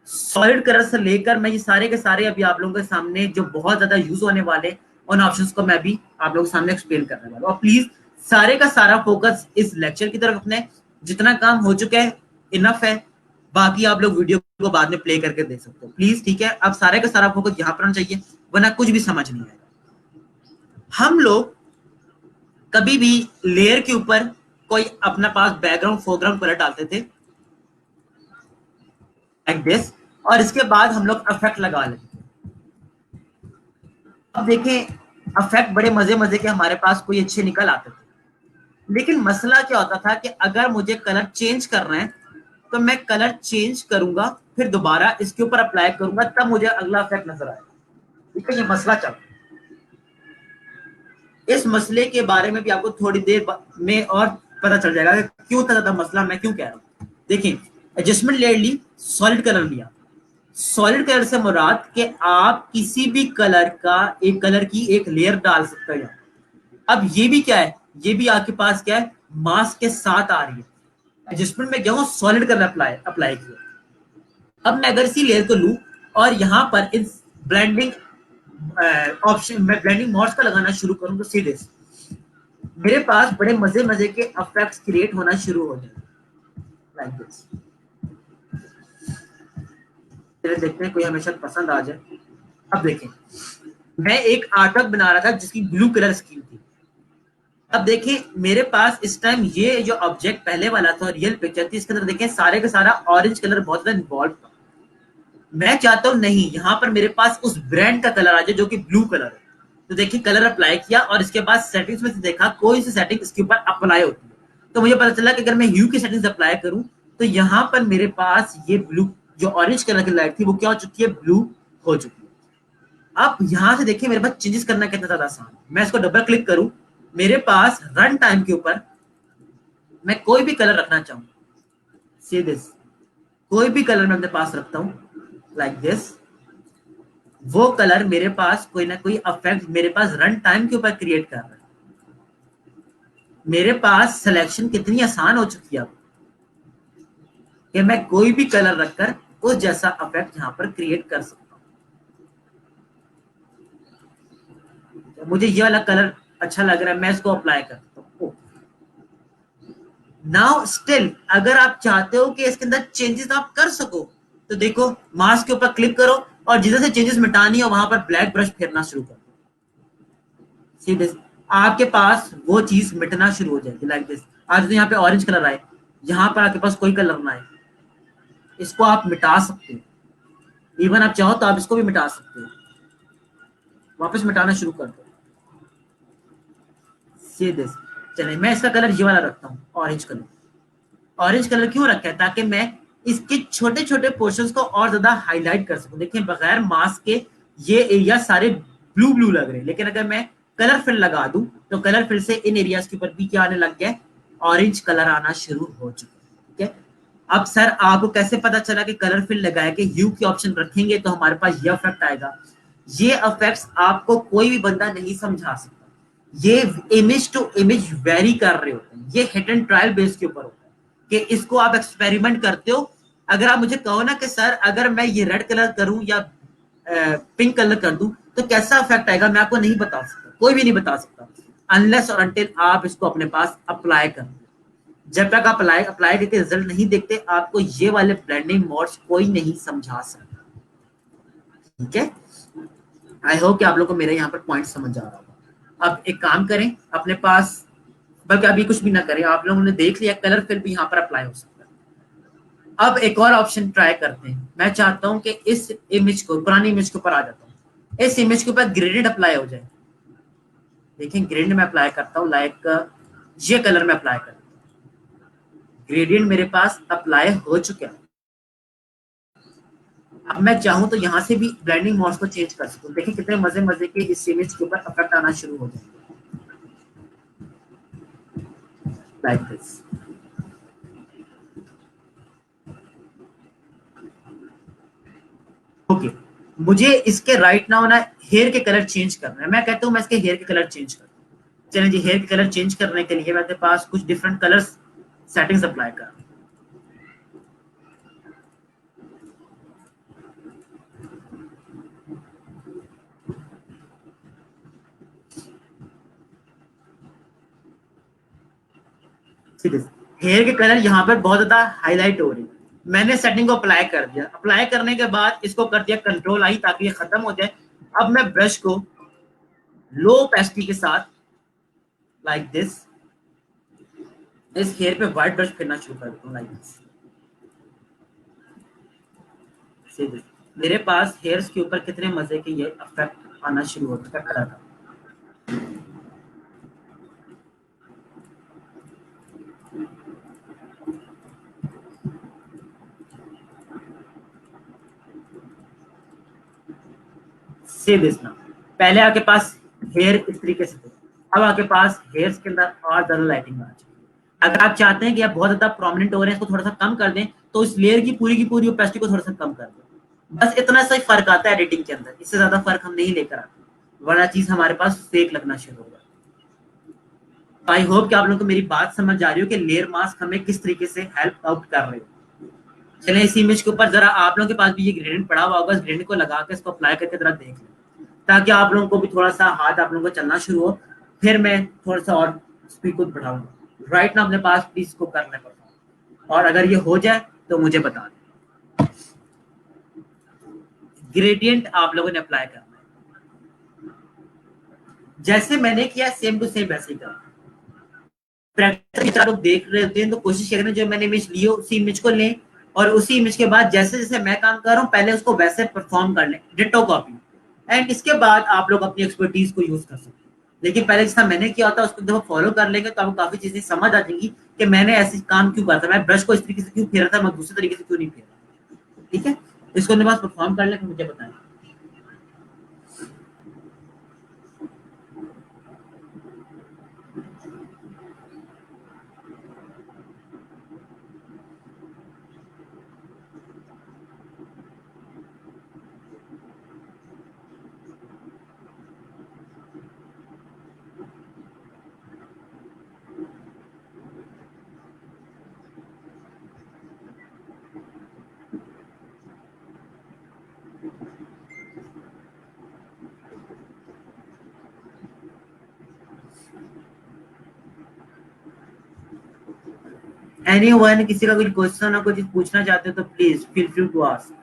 सॉलिड कलर से लेकर मैं ये सारे के सारे अभी आप लोगों के सामने जो बहुत ज्यादा यूज होने वाले उन ऑप्शंस को मैं भी आप लोगों के सामने एक्सप्लेन करने वाला हूँ। और प्लीज सारे का सारा फोकस इस लेक्चर की तरफ अपने, जितना काम हो चुका है इनफ है, बाकी आप लोग वीडियो को बाद में प्ले करके देख सकते हो प्लीज, ठीक है। अब सारे का सारा फोकस यहाँ पर होना चाहिए, वरना कुछ भी समझ नहीं आएगा। हम लोग कभी भी लेयर के ऊपर कोई अपना पास बैकग्राउंड फोरग्राउंड कलर डालते थे लाइक दिस, और इसके बाद हम लोग इफेक्ट लगा लेते थे। अब देखें, इफेक्ट बड़े मजे मजे के हमारे पास कोई अच्छे निकल आते थे, लेकिन मसला क्या होता था कि अगर मुझे कलर चेंज करना है तो मैं कलर चेंज करूंगा, फिर दोबारा इसके ऊपर अप्लाई करूंगा, तब मुझे अगला इफेक्ट नजर आएगा। ठीक है, ये मसला चल रहा है। इस मसले के बारे में भी आपको थोड़ी देर में और पता चल जाएगा कि क्यों था ज्यादा मसला, मैं क्यों कह रहा हूँ। देखिए, एडजस्टमेंट लेयर ली, सॉलिड कलर लिया। सॉलिड कलर से मुराद कि आप किसी भी कलर का एक कलर की एक लेयर डाल सकते हो। अब ये भी क्या है, ये भी आपके पास क्या है, मास्क के साथ आ रही है। एडजस्टमेंट में क्या हो, सॉलिड कलर अप्लाई अप्लाई किया। अब मैं अगर इसी लेयर को लूं और यहां पर इस ब्लेंडिंग ऑप्शन में ब्लेंडिंग मोड्स का लगाना शुरू करूं तो सीधे मेरे पास बड़े मजे मजे के इफेक्ट्स क्रिएट होना शुरू हो जाए लाइक दिस। चलिए देखते हैं कोई हमेशा पसंद आ जाए। अब देखें, मैं एक आर्टवर्क बना रहा था जिसकी ब्लू कलर स्कीम थी। अब देखिए, मेरे पास इस टाइम ये जो ऑब्जेक्ट पहले वाला था रियल पिक्चर थी, इसके अंदर देखें सारे का सारा ऑरेंज कलर बहुत ज्यादा इन्वॉल्व था। मैं चाहता हूं नहीं, यहाँ पर मेरे पास उस ब्रांड का कलर आ जाए जो कि ब्लू कलर है। तो देखिए, कलर अप्लाई किया और इसके बाद सेटिंग्स में से देखा कोई सी सेटिंग इसके ऊपर अप्लाई होती है, तो मुझे पता चला कि अगर मैं ह्यू की सेटिंग्स अप्लाई करूं तो यहाँ पर मेरे पास ये ब्लू जो ऑरेंज कलर की लाइट थी वो क्या हो चुकी है, ब्लू हो चुकी है। अब यहां से देखिए मेरे पास चेंजेस करना कितना ज्यादा आसान है। मैं इसको डबल क्लिक करूं, मेरे पास रन टाइम के ऊपर मैं कोई भी कलर रखना चाहूं, सी दिस, कोई भी कलर मैं अपने पास रखता हूं लाइक दिस, वो कलर मेरे पास कोई ना कोई इफेक्ट मेरे पास रन टाइम के ऊपर क्रिएट कर रहा है। मेरे पास सिलेक्शन कितनी आसान हो चुकी है अब कि मैं कोई भी कलर रखकर उस जैसा इफेक्ट यहां पर क्रिएट कर सकता हूं। मुझे ये वाला कलर अच्छा लग रहा है, मैं इसको अप्लाई करता हूँ। नाउ स्टिल अगर आप चाहते हो कि इसके अंदर चेंजेस आप कर सको, तो देखो मास्क के ऊपर क्लिक करो और जिधर से चेंजेस मिटानी हो वहां पर ब्लैक ब्रश फेरना शुरू करो, सीधे आपके पास वो चीज मिटना शुरू हो जाएगी लाइक दिस। आज तो यहाँ पे ऑरेंज कलर आए, यहाँ पर आपके पास कोई कलर ना आए, इसको आप मिटा सकते हो। इवन आप चाहो तो आप इसको भी मिटा सकते हो, वापस मिटाना शुरू कर दो, सीधे। चलिए मैं इसका कलर ये वाला रखता हूँ, ऑरेंज कलर। ऑरेंज कलर क्यों रखा है, ताकि मैं इसके छोटे छोटे पोर्शंस को और ज्यादा हाईलाइट कर सकूं। देखिए, बगैर मास्क के ये एरिया सारे ब्लू ब्लू लग रहे हैं, लेकिन अगर मैं कलर फिल लगा दूं तो कलर फिल से इन एरियाज के ऊपर भी क्या आने लग गया, ऑरेंज कलर आना शुरू हो चुका है। ठीक है, अब सर आपको कैसे पता चला कि कलर फिल लगाए के ह्यू की ऑप्शन रखेंगे तो हमारे पास ये इफेक्ट आएगा? ये इफेक्ट्स आपको कोई भी बंदा नहीं समझा सकता। ये इमेज टू इमेज वेरी कर रहे होते हैं, ये हिट एंड ट्रायल बेस के ऊपर होता है कि इसको आप एक्सपेरिमेंट करते हो। अगर आप मुझे कहो ना कि सर अगर मैं ये रेड कलर करूं या पिंक कलर कर दूं तो कैसा इफेक्ट आएगा, मैं आपको नहीं बता सकता, कोई भी नहीं बता सकता अनलेस और अनटिल आप इसको अपने पास अप्लाई कर। जब तक आप अप्लाई अप्लाई करके रिजल्ट नहीं देखते आपको ये वाले ब्लेंडिंग मोड्स कोई नहीं समझा सकता। ठीक है, आई होप कि आप लोगों को मेरे यहाँ पर पॉइंट समझ आ रहा होगा। अब एक काम करें, अपने पास बल्कि अभी कुछ भी ना करें, आप लोगों ने देख लिया कलर फिल भी यहाँ पर अप्लाई हो सकता है। अब एक और ऑप्शन ट्राई करते हैं। मैं चाहता हूँ कि इस इमेज को, पुरानी इमेज के ऊपर आ जाता हूँ, इस इमेज के ऊपर ग्रेडेड अप्लाई हो जाए। देखिए ग्रेडेड में अप्लाई करता हूँ, लाइक ये कलर में अप्लाई करता हूँ, ग्रेडियंट मेरे पास अप्लाई हो चुका है। अब मैं चाहूं तो यहाँ से भी ब्लेंडिंग मोड्स को चेंज कर सकूं। देखिए कितने मजे मजे के इस इमेज के ऊपर इफेक्ट आना शुरू हो जाएंगे, लाइक दिस। ओके, मुझे इसके राइट नाउ ना हेयर के कलर चेंज करना है। मैं कहता हूँ मैं इसके हेयर के कलर चेंज कर, चलिए जी, हेयर के कलर चेंज करने के लिए मेरे पास कुछ डिफरेंट कलर्स सेटिंग्स अप्लाई कर। हेयर के कलर यहाँ पर बहुत ज्यादा हाईलाइट हो रही है। मैंने सेटिंग को अप्लाई कर दिया, अप्लाई करने के बाद इसको कर दिया कंट्रोल आई ताकि ये खत्म हो जाए। अब मैं ब्रश को लो ओपेसिटी के साथ लाइक दिस इस हेयर पे व्हाइट ब्रश फिरना शुरू कर देता हूँ, लाइक दिस। मेरे पास हेयर्स के ऊपर कितने मजे के ये इफेक्ट आना शुरू होता है कलर का। से दिस ना, पहले आपके पास हेयर इस तरीके से थे, अब आपके पास हेयर्स के अंदर और ज्यादा लाइटिंग आ चुकी है। अगर आप चाहते हैं कि आप बहुत ज्यादा प्रोमिनेंट हो रहे हैं, इसको थोड़ा सा कम कर दें, तो इस लेयर की पूरी ओपेसिटी को थोड़ा सा कम कर दें। बस इतना सा ही फर्क आता है एडिटिंग के अंदर, इससे ज्यादा फर्क हम नहीं लेकर आते, वरना चीज हमारे पास फेक लगना शुरू होगा। आई होप कि आप लोगों को मेरी बात समझ आ रही हो कि लेयर मास्क हमें किस तरीके से हेल्प आउट कर रहे हो। चले इस इमेज के ऊपर जरा आप लोगों के पास भी ये ग्रेडेंट पड़ा हुआ होगा, इस ग्रेडेंट को लगा के इसको अप्लाई करके जरा देख लें, ताकि आप लोगों को भी थोड़ा सा हाथ आप लोगों को चलना शुरू हो। फिर मैं थोड़ा सा और स्पीड को बढ़ाऊंगा। राइट ना अपने पास प्लीज इसको करने पर, और अगर ये हो जाए तो मुझे बता दें। ग्रेडियंट आप लोगों ने अप्लाई करना है, जैसे मैंने किया सेम टू सेम वैसे ही करना। प्रैक्टिस आप लोग देख रहे होते हैं तो कोशिश करें जो मैंने इमेज ली हो उसी इमेज को लें, और उसी इमेज के बाद जैसे जैसे मैं काम कर रहा हूँ पहले उसको वैसे परफॉर्म कर लें, डिट्टो कॉपी। एंड इसके बाद आप लोग अपनी एक्सपर्टीज को यूज कर सकते हैं। लेकिन पहले जैसा मैंने किया होता है उसको जब फॉलो कर लेंगे तो आपको काफी चीजें समझ आ जाएंगी कि मैंने ऐसे काम क्यों करता, मैं ब्रश को इस तरीके से क्यों फेरा था, मैं दूसरे तरीके से क्यों नहीं फेरा। ठीक है, इसको अपने पास परफॉर्म कर लें फिर मुझे बताएं। एनीवन किसी का कोई क्वेश्चन हो, कुछ पूछना चाहते हो तो please feel free to ask.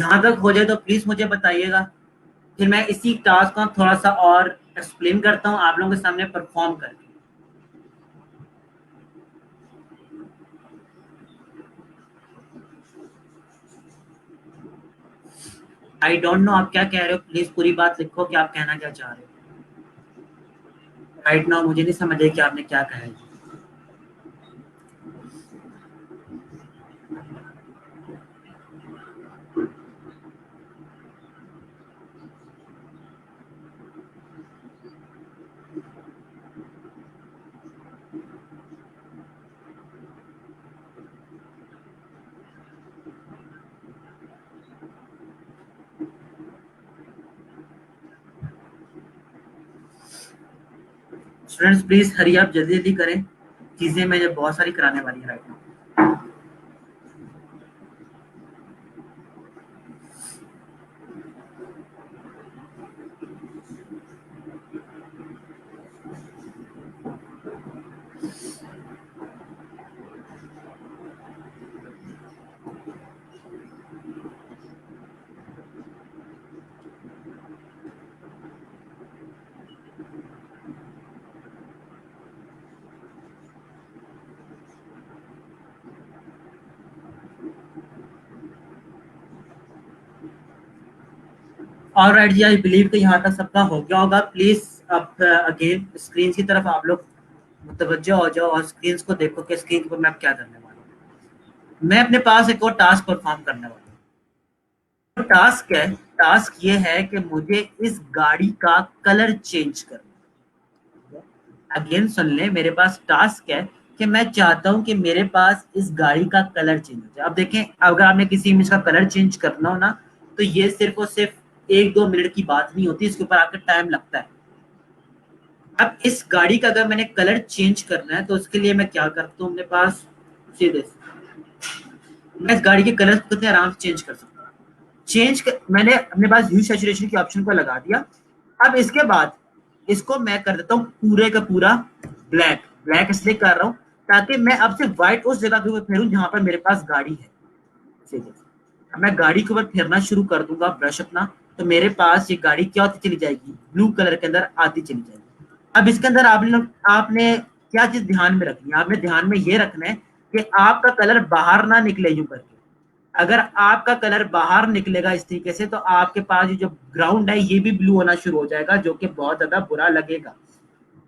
यहाँ तक हो जाए तो प्लीज मुझे बताइएगा, फिर मैं इसी टास्क को थोड़ा सा और एक्सप्लेन करता हूँ आप लोगों के सामने परफॉर्म करके। आई डोंट नो आप क्या कह रहे हो, प्लीज पूरी बात लिखो कि आप कहना क्या चाह रहे हो। राइट नाउ मुझे नहीं समझ कि आपने क्या कहा है। स्टूडेंट्स प्लीज हरी आप जल्दी जल्दी करें, चीजें मुझे बहुत सारी कराने वाली है राइट नाउ। ऑलराइट जी, आई बिलीव कि यहाँ तक सबका हो गया होगा। प्लीज अब अगेन स्क्रीन की तरफ आप लोग मुतवज्जो हो जाओ और स्क्रीन को देखो कि स्क्रीन पर मैं क्या करने वाला हूँ। मैं अपने पास एक और टास्क परफॉर्म करने वाला हूँ। तो टास्क है, टास्क ये है कि मुझे इस गाड़ी का कलर चेंज करना। अगेन सुन ले, मेरे पास टास्क है कि मैं चाहता हूं कि मेरे पास इस गाड़ी का कलर चेंज हो जाए। अब देखें, अगर आपने किसी इमेज का कलर चेंज करना हो ना, तो ये सिर्फ और सिर्फ 1-2 मिनट की बात नहीं होती, इसके ऊपर आपका टाइम लगता है। अब इस गाड़ी का अगर मैंने कलर चेंज करना है तो उसके लिए मैं क्या करता हूँ, अपने पास सीधे मैं इस गाड़ी के कलर को कितने आराम से चेंज कर सकता हूँ। मैंने अपने पास ह्यू सैचुरेशन के ऑप्शन को लगा दिया। अब इसके बाद इसको मैं कर देता हूँ पूरे का पूरा ब्लैक। ब्लैक इसलिए कर रहा हूँ ताकि मैं अब से व्हाइट उस जगह के ऊपर फेरूं जहां पर मेरे पास गाड़ी है। ठीक है, अब मैं गाड़ी के ऊपर फेरना शुरू कर दूंगा ब्रश अपना, तो मेरे पास ये गाड़ी क्या होती चली जाएगी, ब्लू कलर के अंदर आती चली जाएगी। अब इसके अंदर आपने क्या चीज ध्यान में रखनी है, आपने ध्यान में ये रखना है कि आपका कलर बाहर ना निकले यूं करके। अगर आपका कलर बाहर निकलेगा इस तरीके से, तो आपके पास जो ग्राउंड है ये भी ब्लू होना शुरू हो जाएगा, जो कि बहुत ज्यादा बुरा लगेगा।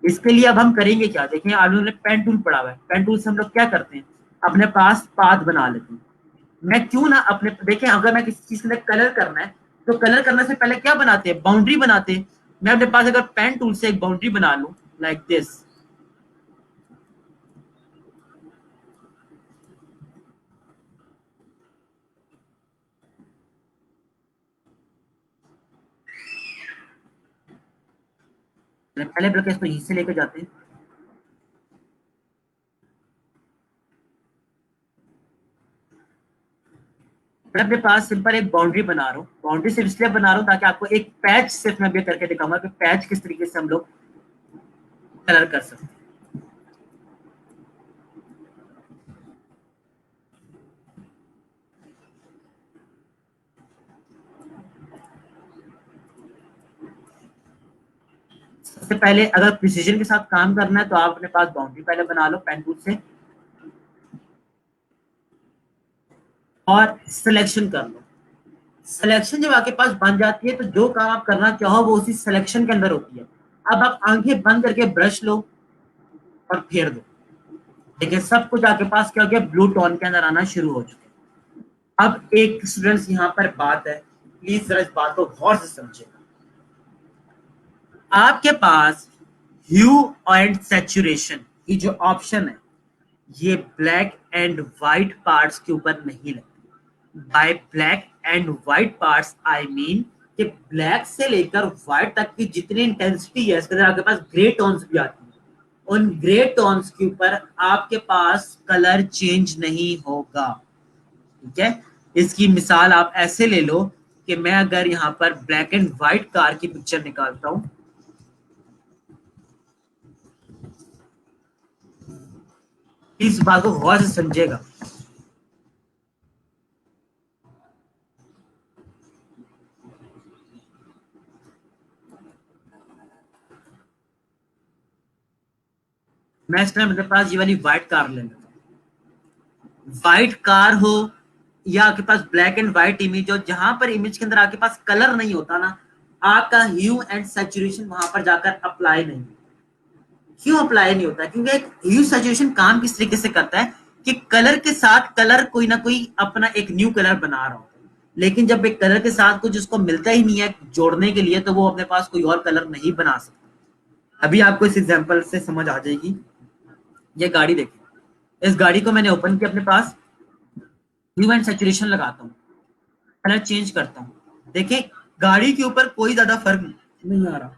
इसके लिए अब हम करेंगे क्या, देखें आप लोगों ने पेन टूल पढ़ा हुआ है, पेन टूल से हम लोग क्या करते हैं, अपने पास पाथ बना लेते हैं। मैं क्यों ना अपने देखें, अगर मैं किसी चीज के अंदर कलर करना है तो कलर करने से पहले क्या बनाते हैं, बाउंड्री बनाते हैं। मैं अपने पास अगर पेन टूल से एक बाउंड्री बना लूं लाइक दिस, पहले ब्लॉक इसको यहीं से लेकर जाते हैं। मैं अपने पास सिंपल एक बाउंड्री बना रहा हूँ। बाउंड्री सिर्फ इसलिए बना रहा हूँ ताकि आपको एक पैच सिर्फ मैं भी करके दिखाऊंगा कि पैच किस तरीके से हम लोग कलर कर सकते हैं। सबसे पहले अगर प्रिसीजन के साथ काम करना है तो आप अपने पास बाउंड्री पहले बना लो पेन टूल से और सिलेक्शन कर लो। सिलेक्शन जब आपके पास बन जाती है तो जो काम आप करना चाहो वो उसी सिलेक्शन के अंदर होती है। अब आप आंखें बंद करके ब्रश लो और फेर दो। देखिए सब कुछ आपके पास क्या हो गया, ब्लू टोन के अंदर आना शुरू हो चुके हैं। अब एक स्टूडेंट्स यहाँ पर बात है, प्लीज जरा इस बात को गौर से समझे। आपके पास ह्यू एंड सैचुरेशन की जो ऑप्शन है ये ब्लैक एंड व्हाइट पार्ट्स के ऊपर नहीं लगती। By black and white parts I mean कि ब्लैक से लेकर व्हाइट तक की जितनी इंटेंसिटी है इसके अंदर आपके पास ग्रे टोन्स भी आती है। उन ग्रे टोन्स के ऊपर आपके पास कलर चेंज नहीं होगा। ठीक है, इसकी मिसाल आप ऐसे ले लो कि मैं अगर यहाँ पर ब्लैक एंड व्हाइट कार की पिक्चर निकालता हूं, इस बात को गौर से समझेगा। मैं इस टाइम मेरे पास ये वाली व्हाइट कार ले लेता हूँ। व्हाइट कार हो या आपके पास ब्लैक एंड व्हाइट इमेज हो, जहां पर इमेज के अंदर आपके पास कलर नहीं होता ना, आपका ह्यू एंड सैचुरेशन वहां पर जाकर अप्लाई नहीं। क्यों अप्लाई नहीं होता? क्योंकि एक ह्यू सैचुरेशन काम किस तरीके से करता है कि कलर के साथ कलर कोई ना कोई अपना एक न्यू कलर बना रहा होता है, लेकिन जब एक कलर के साथ कुछ उसको मिलता ही नहीं है जोड़ने के लिए, तो वो अपने पास कोई और कलर नहीं बना सकता। अभी आपको इस एग्जांपल से समझ आ जाएगी। ये गाड़ी देखिए, इस गाड़ी को मैंने ओपन किया, अपने पास ह्यू एंड सैचुरेशन लगाता हूँ, कलर चेंज करता हूँ। देखिए गाड़ी के ऊपर कोई ज्यादा फर्क नहीं आ रहा।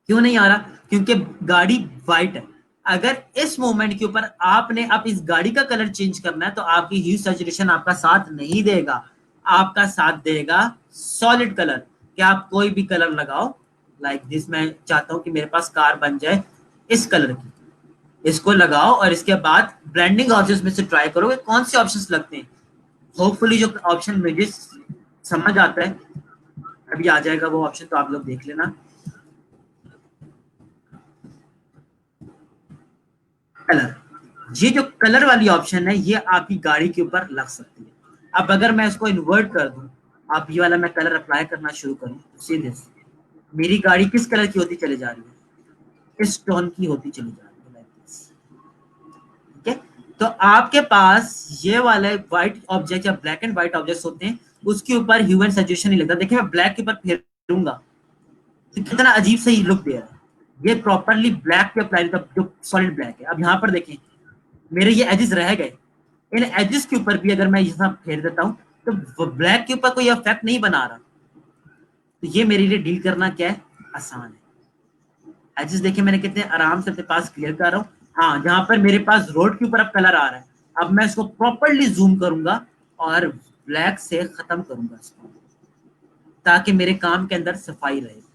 क्यों नहीं आ रहा? क्योंकि गाड़ी व्हाइट है। अगर इस मोमेंट के ऊपर आपने अब इस गाड़ी का कलर चेंज करना है, तो आपकी ह्यू सैचुरेशन आपका साथ नहीं देगा। आपका साथ देगा सॉलिड कलर। कि आप कोई भी कलर लगाओ, लाइक दिस, मैं चाहता हूं कि मेरे पास कार बन जाए इस कलर की, इसको लगाओ और इसके बाद ब्लेंडिंग ऑप्शंस में से ट्राई करो कि कौन से ऑप्शंस लगते हैं। होपफुली जो ऑप्शन मुझे समझ आता है, अभी आ जाएगा वो ऑप्शन, तो आप लोग देख लेना। कलर, ये जो कलर वाली ऑप्शन है, ये आपकी गाड़ी के ऊपर लग सकती है। अब अगर मैं इसको इन्वर्ट कर दूं, आप ये वाला मैं कलर अप्लाई करना शुरू करूं, सीधे से मेरी गाड़ी किस कलर की होती चली जा रही है? इस टोन की होती चली जा रही है, like this। ठीक है, तो आपके पास ये वाले व्हाइट ऑब्जेक्ट या ब्लैक एंड व्हाइट ऑब्जेक्ट्स होते हैं, उसके ऊपर ह्यूमन सजेशन नहीं लगता। देखिए मैं ब्लैक के ऊपर फेरूंगा तो कितना अजीब सा ही लुक दे रहा है। ये प्रॉपरली ब्लैक पे अप्लाई, जो सॉलिड ब्लैक है। अब यहाँ पर देखें, मेरे ये एजेस रह गए, इन एजेस के ऊपर भी अगर मैं यहाँ फेर देता हूँ, तो ब्लैक के ऊपर कोई इफेक्ट नहीं बना रहा। तो ये मेरे लिए डील करना क्या है, आसान है। एजेस देखिए मैंने कितने आराम से अपने पास क्लियर कर रहा हूँ। हाँ, जहां पर मेरे पास रोड के ऊपर अब कलर आ रहा है, अब मैं इसको प्रॉपरली जूम करूंगा और ब्लैक से खत्म करूंगा इसको, ताकि मेरे काम के अंदर सफाई रहे।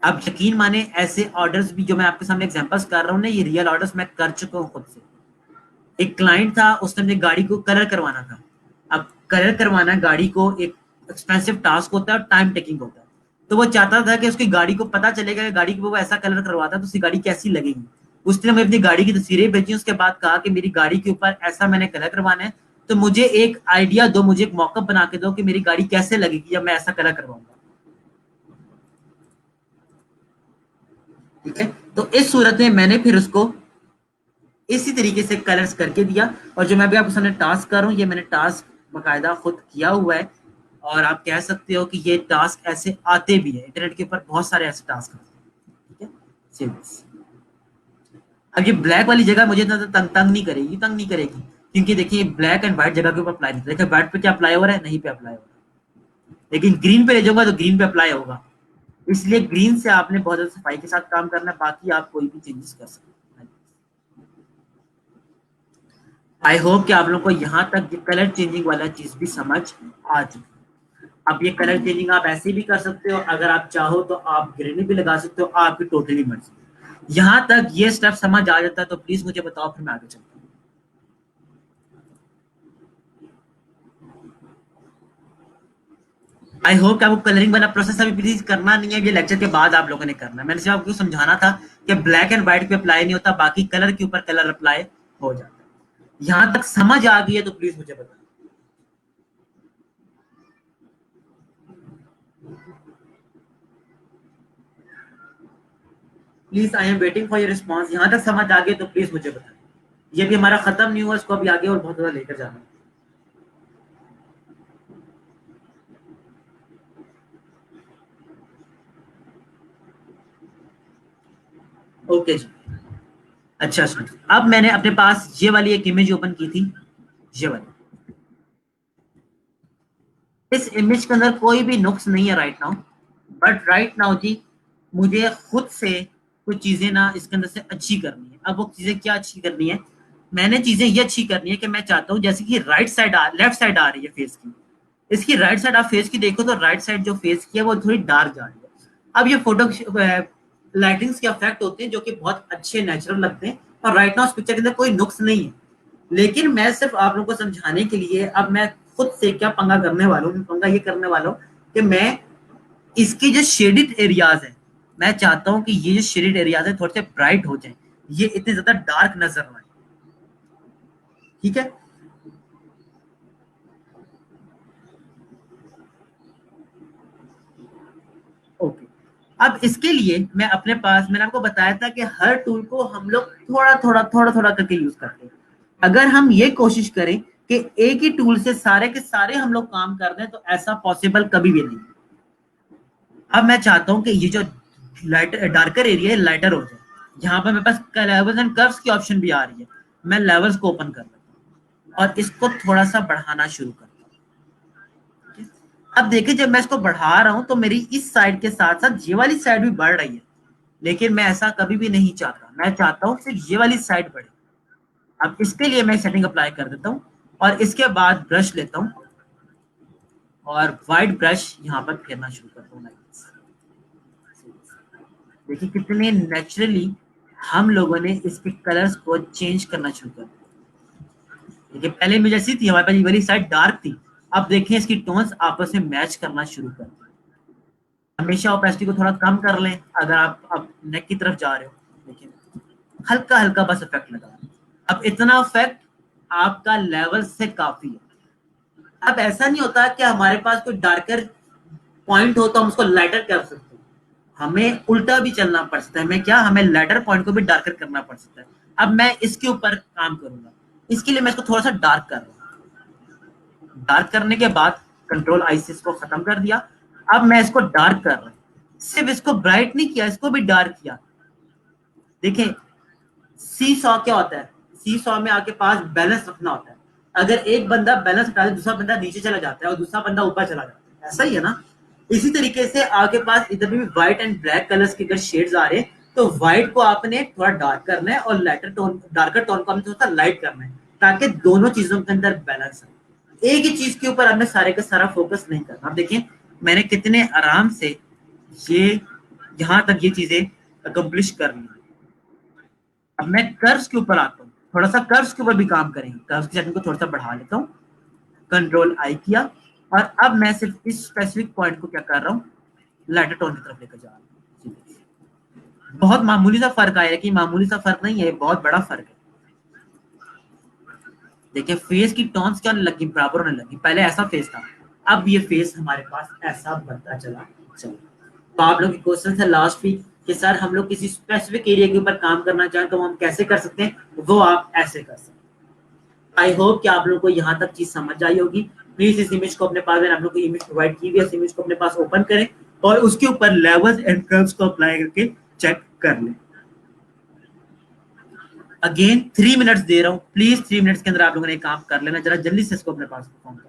अब यकीन माने, ऐसे ऑर्डर्स भी जो मैं आपके सामने एग्जांपल्स कर रहा हूँ ना, ये रियल ऑर्डर्स मैं कर चुका हूँ खुद से। एक क्लाइंट था, उसने अपनी गाड़ी को कलर करवाना था। अब कलर करवाना गाड़ी को एक एक्सपेंसिव टास्क होता है और टाइम टेकिंग होता है। तो वो चाहता था कि उसकी गाड़ी को पता चलेगा कि गाड़ी को वो ऐसा कलर करवाता है तो उसकी गाड़ी कैसी लगेगी। उसने हमें अपनी गाड़ी की तस्वीरें भेजी, उसके बाद कहा कि मेरी गाड़ी के ऊपर ऐसा मैंने कलर करवाना है, तो मुझे एक आइडिया दो, मुझे एक मॉकअप बना के दो कि मेरी गाड़ी कैसे लगेगी जब मैं ऐसा कलर करवाऊंगा। ठीक है, तो इस सूरत में मैंने फिर उसको इसी तरीके से कलर्स करके दिया। और जो मैं भी आपके सामने टास्क कर रहा हूँ, ये मैंने टास्क बकायदा खुद किया हुआ है। और आप कह सकते हो कि ये टास्क ऐसे आते भी है, इंटरनेट के ऊपर बहुत सारे ऐसे टास्क आते हैं। ठीक है, सीरियस। अब ये ब्लैक वाली जगह मुझे इतना तंग नहीं करेगी, क्योंकि देखिए ब्लैक एंड व्हाइट जगह के ऊपर अप्लाई नहीं, देखिए व्हाइट पे क्या अप्लाई हो रहा है, नहीं पे अप्लाई हो रहा है। लेकिन ग्रीन पे ले जाऊंगा तो ग्रीन पे अप्लाई होगा। इसलिए ग्रीन से आपने बहुत ज्यादा सफाई के साथ काम करना है, बाकी आप कोई भी चेंजेस कर सकते हैं। आई होप कि आप लोगों को यहाँ तक ये कलर चेंजिंग वाला चीज भी समझ आ चुकी है। अब ये कलर चेंजिंग आप ऐसे भी कर सकते हो, अगर आप चाहो तो आप ग्रेनी भी लगा सकते हो, आपकी टोटली मर्जी। यहाँ तक ये स्टेप समझ आ जाता है तो प्लीज मुझे बताओ, फिर मैं आगे चलता हूँ। आई होप कि आपको कलरिंग वाला प्रोसेस अभी प्लीज करना नहीं है, ये लेक्चर के बाद आप लोगों ने करना है। मैंने सिर्फ आपको समझाना था कि ब्लैक एंड व्हाइट पे अप्लाई नहीं होता, बाकी कलर के ऊपर कलर अप्लाई हो जाता है। यहाँ तक समझ आ गई है तो प्लीज मुझे बताओ। Please, I am waiting for your response. यहाँ तक समझ आ गई तो प्लीज मुझे बताएं। ये भी हमारा खत्म नहीं हुआ, इसको अभी आगे और बहुत ज्यादा लेकर जाना है। ओके जी। अच्छा सुन, अब मैंने अपने पास ये वाली एक इमेज ओपन की थी, ये वाली। इस इमेज के अंदर कोई भी नुक्स नहीं है right now. But right now जी, मुझे खुद से कुछ चीजें ना इसके अंदर से अच्छी करनी है। अब वो चीजें क्या अच्छी करनी है? मैंने चीजें ये अच्छी करनी है कि मैं चाहता हूँ जैसे कि राइट साइड लेफ्ट साइड आ रही है फेस की, इसकी राइट साइड आप फेस की देखो तो राइट साइड जो फेस की है वो थोड़ी डार्क जा रही है। अब ये फोटो लाइटिंग्स के इफेक्ट होते हैं जो कि बहुत अच्छे नेचुरल लगते हैं, और राइट नाउ इस पिक्चर के अंदर कोई नुक्स नहीं है। लेकिन मैं सिर्फ आप लोगों को समझाने के लिए अब मैं खुद से क्या पंगा करने वाला हूँ, पंगा ये करने वाला हूँ कि मैं इसकी जो शेडिड एरियाज है मैं चाहता हूँ कि ये जो शेडेड एरियाज है थोड़े से ब्राइट हो जाए, ये इतने ज्यादा डार्क नजर ना आए। ठीक है, ओके। अब इसके लिए मैं अपने पास, मैंने आपको बताया था कि हर टूल को हम लोग थोड़ा थोड़ा करके यूज करते हैं। अगर हम ये कोशिश करें कि एक ही टूल से सारे के सारे हम लोग काम कर दें, तो ऐसा पॉसिबल कभी भी नहीं। अब मैं चाहता हूं कि ये जो लाइट डार्कर एरिया है लाइटर हो जाए। यहाँ पर मेरे पास लेवल्स एंड कर्व्स की ऑप्शन भी आ रही है। मैं लेवल्स को ओपन कर लेता हूँ और इसको थोड़ा सा बढ़ाना शुरू करता हूँ। अब देखिए, जब मैं इसको बढ़ा रहा हूं तो मेरी इस साइड के साथ साथ ये वाली साइड भी बढ़ रही है, लेकिन मैं ऐसा कभी भी नहीं चाहता। मैं चाहता हूँ सिर्फ ये वाली साइड बढ़े। अब इसके लिए मैं सेटिंग अप्लाई कर देता हूँ और इसके बाद ब्रश लेता हूँ और व्हाइट ब्रश यहाँ पर फेरना शुरू करता हूँ। देखिए कितने नेचुरली हम लोगों ने इसके कलर्स को चेंज करना शुरू कर दिया। देखिए पहले में जैसी थी हमारे पास ये वाली साइड डार्क थी, अब देखिए इसकी टोन्स आपस में मैच करना शुरू कर दिया। हमेशा ओपेसिटी को थोड़ा कम कर लें अगर आप नेक की तरफ जा रहे हो। देखिए हल्का हल्का बस इफेक्ट लगा। अब इतना इफेक्ट आपका लेवल से काफी है। अब ऐसा नहीं होता कि हमारे पास कोई डार्कर पॉइंट हो तो हम उसको लाइटर कर सकते हैं। हमें उल्टा भी चलना पड़ सकता है। मैं क्या, हमें लाइटर पॉइंट को भी डार्कर करना पड़ सकता है। अब मैं इसके ऊपर काम करूंगा। इसके लिए मैं इसको थोड़ा सा डार्क कर रहा हूँ। डार्क करने के बाद कंट्रोल आई से इसको खत्म कर दिया। अब मैं इसको डार्क कर रहा हूँ। सिर्फ इसको ब्राइट नहीं किया, इसको भी डार्क किया। देखिए सी सॉ क्या होता है, सी सॉ में आपके पास बैलेंस रखना होता है। अगर एक बंदा बैलेंस हटा दे, दूसरा बंदा नीचे चला जाता है और दूसरा बंदा ऊपर चला जाता है, ऐसा ही है ना। इसी तरीके से आपके पास इधर भी व्हाइट एंड ब्लैक कलर्स के अगर शेड्स आ रहे हैं, तो व्हाइट को आपने थोड़ा डार्क करना है और लाइटर टोन, डार्कर टोन को आपने थोड़ा सा लाइट करना है, ताकि दोनों चीजों के अंदर बैलेंस है। एक ही चीज के ऊपर आपने सारे का सारा फोकस नहीं करना। आप देखिए मैंने कितने आराम से ये यहाँ तक ये चीजें अकम्प्लिश कर ली। अब मैं कर्व्स के ऊपर आता हूँ, थोड़ा सा कर्व्स के ऊपर भी काम करेंगे। कर्व्स की सेटिंग को थोड़ा सा बढ़ा लेता हूँ, कंट्रोल आई किया और अब मैं सिर्फ इस स्पेसिफिक पॉइंट को क्या कर रहा हूँ, लाइटर टोन की तरफ लेकर जा रहा हूँ। बहुत मामूली सा फर्क आया, कि मामूली सा फर्क नहीं है, बहुत बड़ा फर्क है। देखिए फेस की टोन्स क्या लगी, बराबर होने लगी। पहले ऐसा फेस था, अब ये फेस हमारे पास ऐसा बनता चला चला। तो आप लोग के क्वेश्चन है लास्ट वीक कि सर हम लोग किसी स्पेसिफिक एरिया के ऊपर काम करना चाहें तो हम कैसे कर सकते हैं, वो आप ऐसे कर सकते हैं। आई होप कि आप लोगों को यहाँ तक चीज समझ आई होगी। प्लीज इस इमेज को अपने पास, मैंने आप लोग को इमेज प्रोवाइड की हुई है, इस इमेज को अपने पास ओपन करें और उसके ऊपर लेवल्स एंड कर्व्स को अप्लाई करके चेक कर लें। अगेन 3 मिनट्स दे रहा हूँ, प्लीज 3 मिनट्स के अंदर आप लोगों ने काम कर लेना। जरा जल्दी से इसको अपने पास परफॉर्म कर।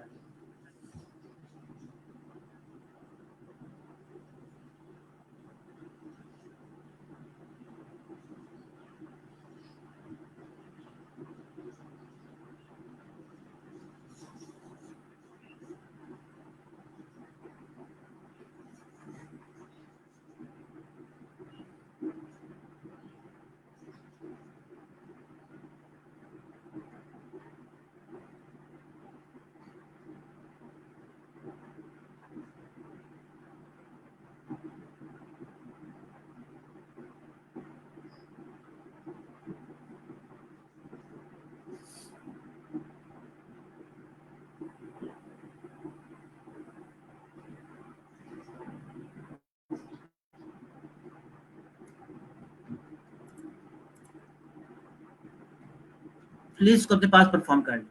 प्लीज इसको अपने पास परफॉर्म कर लें।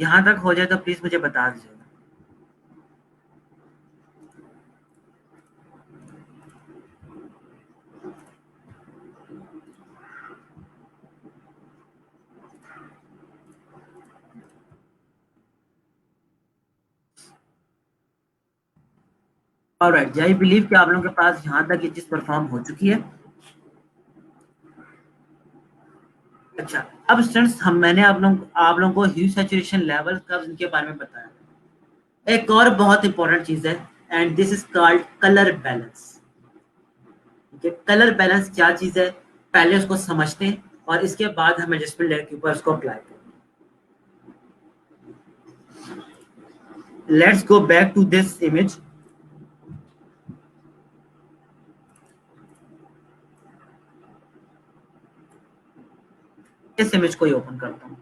यहाँ तक हो जाए तो प्लीज मुझे बता दीजिएगा। ऑलराइट, आई बिलीव कि आप लोगों के पास यहाँ तक ये चीज परफॉर्म हो चुकी है। अच्छा, अब स्टूडेंट्स मैंने आप लोगों को ह्यू सैचुरेशन लेवल कर्व इनके बारे में बताया। एक और बहुत इंपॉर्टेंट चीज है, and this is called colour balance. ठीक है, कलर बैलेंस क्या चीज है, पहले उसको समझते हैं और इसके बाद हम एडजस्टमेंट लेयर के ऊपर उसको अप्लाई करें। Let's go back to this image. इस इमेज को ही ओपन करता हूँ।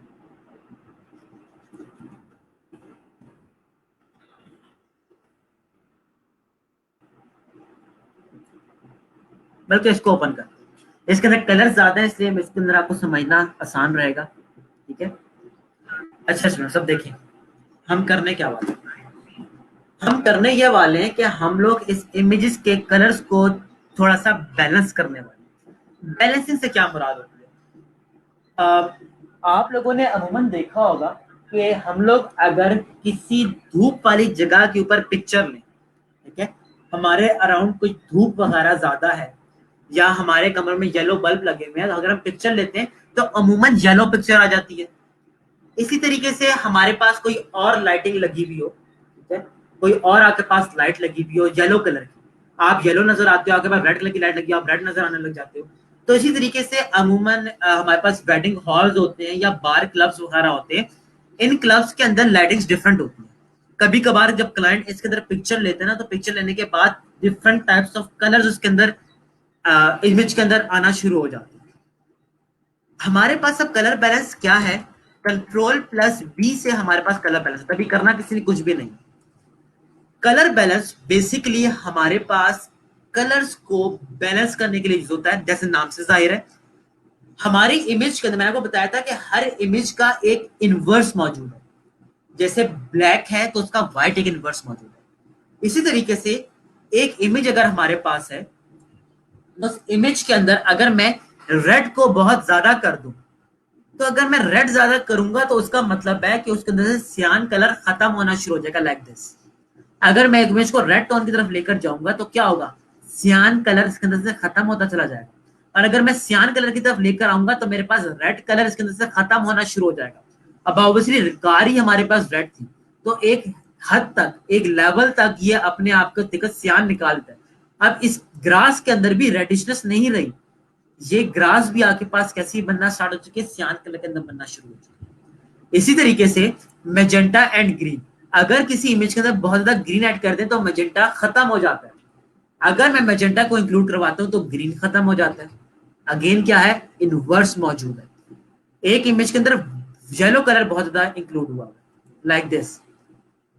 बल्कि इसको ओपन कर, इसके अंदर कलर ज्यादा है इसलिए इसके अंदर आपको समझना आसान रहेगा। ठीक है, अच्छा सुनो सब देखिए, हम करने क्या वाले हैं? हम करने ये वाले हैं कि हम लोग इस इमेजेस के कलर्स को थोड़ा सा बैलेंस करने वाले हैं। बैलेंसिंग से क्या मुराद होती है? आप लोगों ने अमूमन देखा होगा कि हम लोग अगर किसी धूप वाली जगह के ऊपर पिक्चर लें, ठीक है, हमारे अराउंड कुछ धूप वगैरह ज्यादा है या हमारे कमरे में येलो बल्ब लगे हुए हैं, तो अगर हम पिक्चर लेते हैं तो अमूमन येलो पिक्चर आ जाती है। इसी तरीके से हमारे पास कोई और लाइटिंग लगी हुई हो, ठीक है, कोई और आपके पास लाइट लगी हुई हो येलो कलर की, आप येलो नजर आते हो, आपके पास रेड कलर की लाइट लगी हो, आप रेड नजर आने लग जाते हो। तो इसी तरीके से अमूमन हमारे पास वेडिंग हॉल्स होते हैं या बार क्लब्स वगैरह होते हैं। इन क्लब्स के अंदर लाइटिंग्स डिफरेंट होती है। कभी कभार जब क्लाइंट इसके अंदर पिक्चर लेते हैं ना, तो पिक्चर लेने के बाद डिफरेंट टाइप्स ऑफ कलर्स उसके अंदर इमेज के अंदर आना शुरू हो जाते हैं। हमारे पास अब कलर बैलेंस क्या है, कंट्रोल प्लस बी से हमारे पास कलर बैलेंस, तभी करना किसी ने कुछ भी नहीं। कलर बैलेंस बेसिकली हमारे पास कलर्स को बैलेंस करने के लिए यूज होता है। जैसे नाम से जाहिर है, हमारी इमेज के अंदर मैंने आपको बताया था कि हर इमेज का एक इनवर्स मौजूद है। जैसे ब्लैक है तो उसका व्हाइट एक इनवर्स मौजूद है। इसी तरीके से एक इमेज अगर हमारे पास है, उस इमेज के अंदर अगर मैं रेड को बहुत ज्यादा कर दूं, तो अगर मैं रेड ज्यादा करूंगा तो उसका मतलब है कि उसके अंदर से सियान कलर खत्म होना शुरू हो जाएगा, लाइक दिस। अगर मैं एक इमेज को रेड टोन की तरफ लेकर जाऊंगा तो क्या होगा, सियान कलर इसके अंदर से खत्म होता चला जाएगा। और अगर मैं सियान कलर की तरफ लेकर आऊंगा तो मेरे पास रेड कलर इसके अंदर से खत्म होना शुरू हो जाएगा। अब ऑब्वियसली कार ही हमारे पास रेड थी, तो एक हद तक, एक लेवल तक ये अपने आप को दिक्कत सियान निकालता है। अब इस ग्रास के अंदर भी रेडिशनेस नहीं रही, ये ग्रास भी आपके पास कैसी बनना स्टार्ट हो चुकी है, सियान कलर के अंदर बनना शुरू हो चुकी है। इसी तरीके से मेजेंटा एंड ग्रीन, अगर किसी इमेज के अंदर बहुत ज्यादा ग्रीन ऐड कर दें तो मेजेंटा खत्म हो जाता है। अगर मैं मेजेंटा को इंक्लूड करवाता हूं तो ग्रीन खत्म हो जाता है। अगेन क्या है, इनवर्स मौजूद है। एक इमेज के अंदर येलो कलर बहुत ज्यादा इंक्लूड हुआ, लाइक दिस।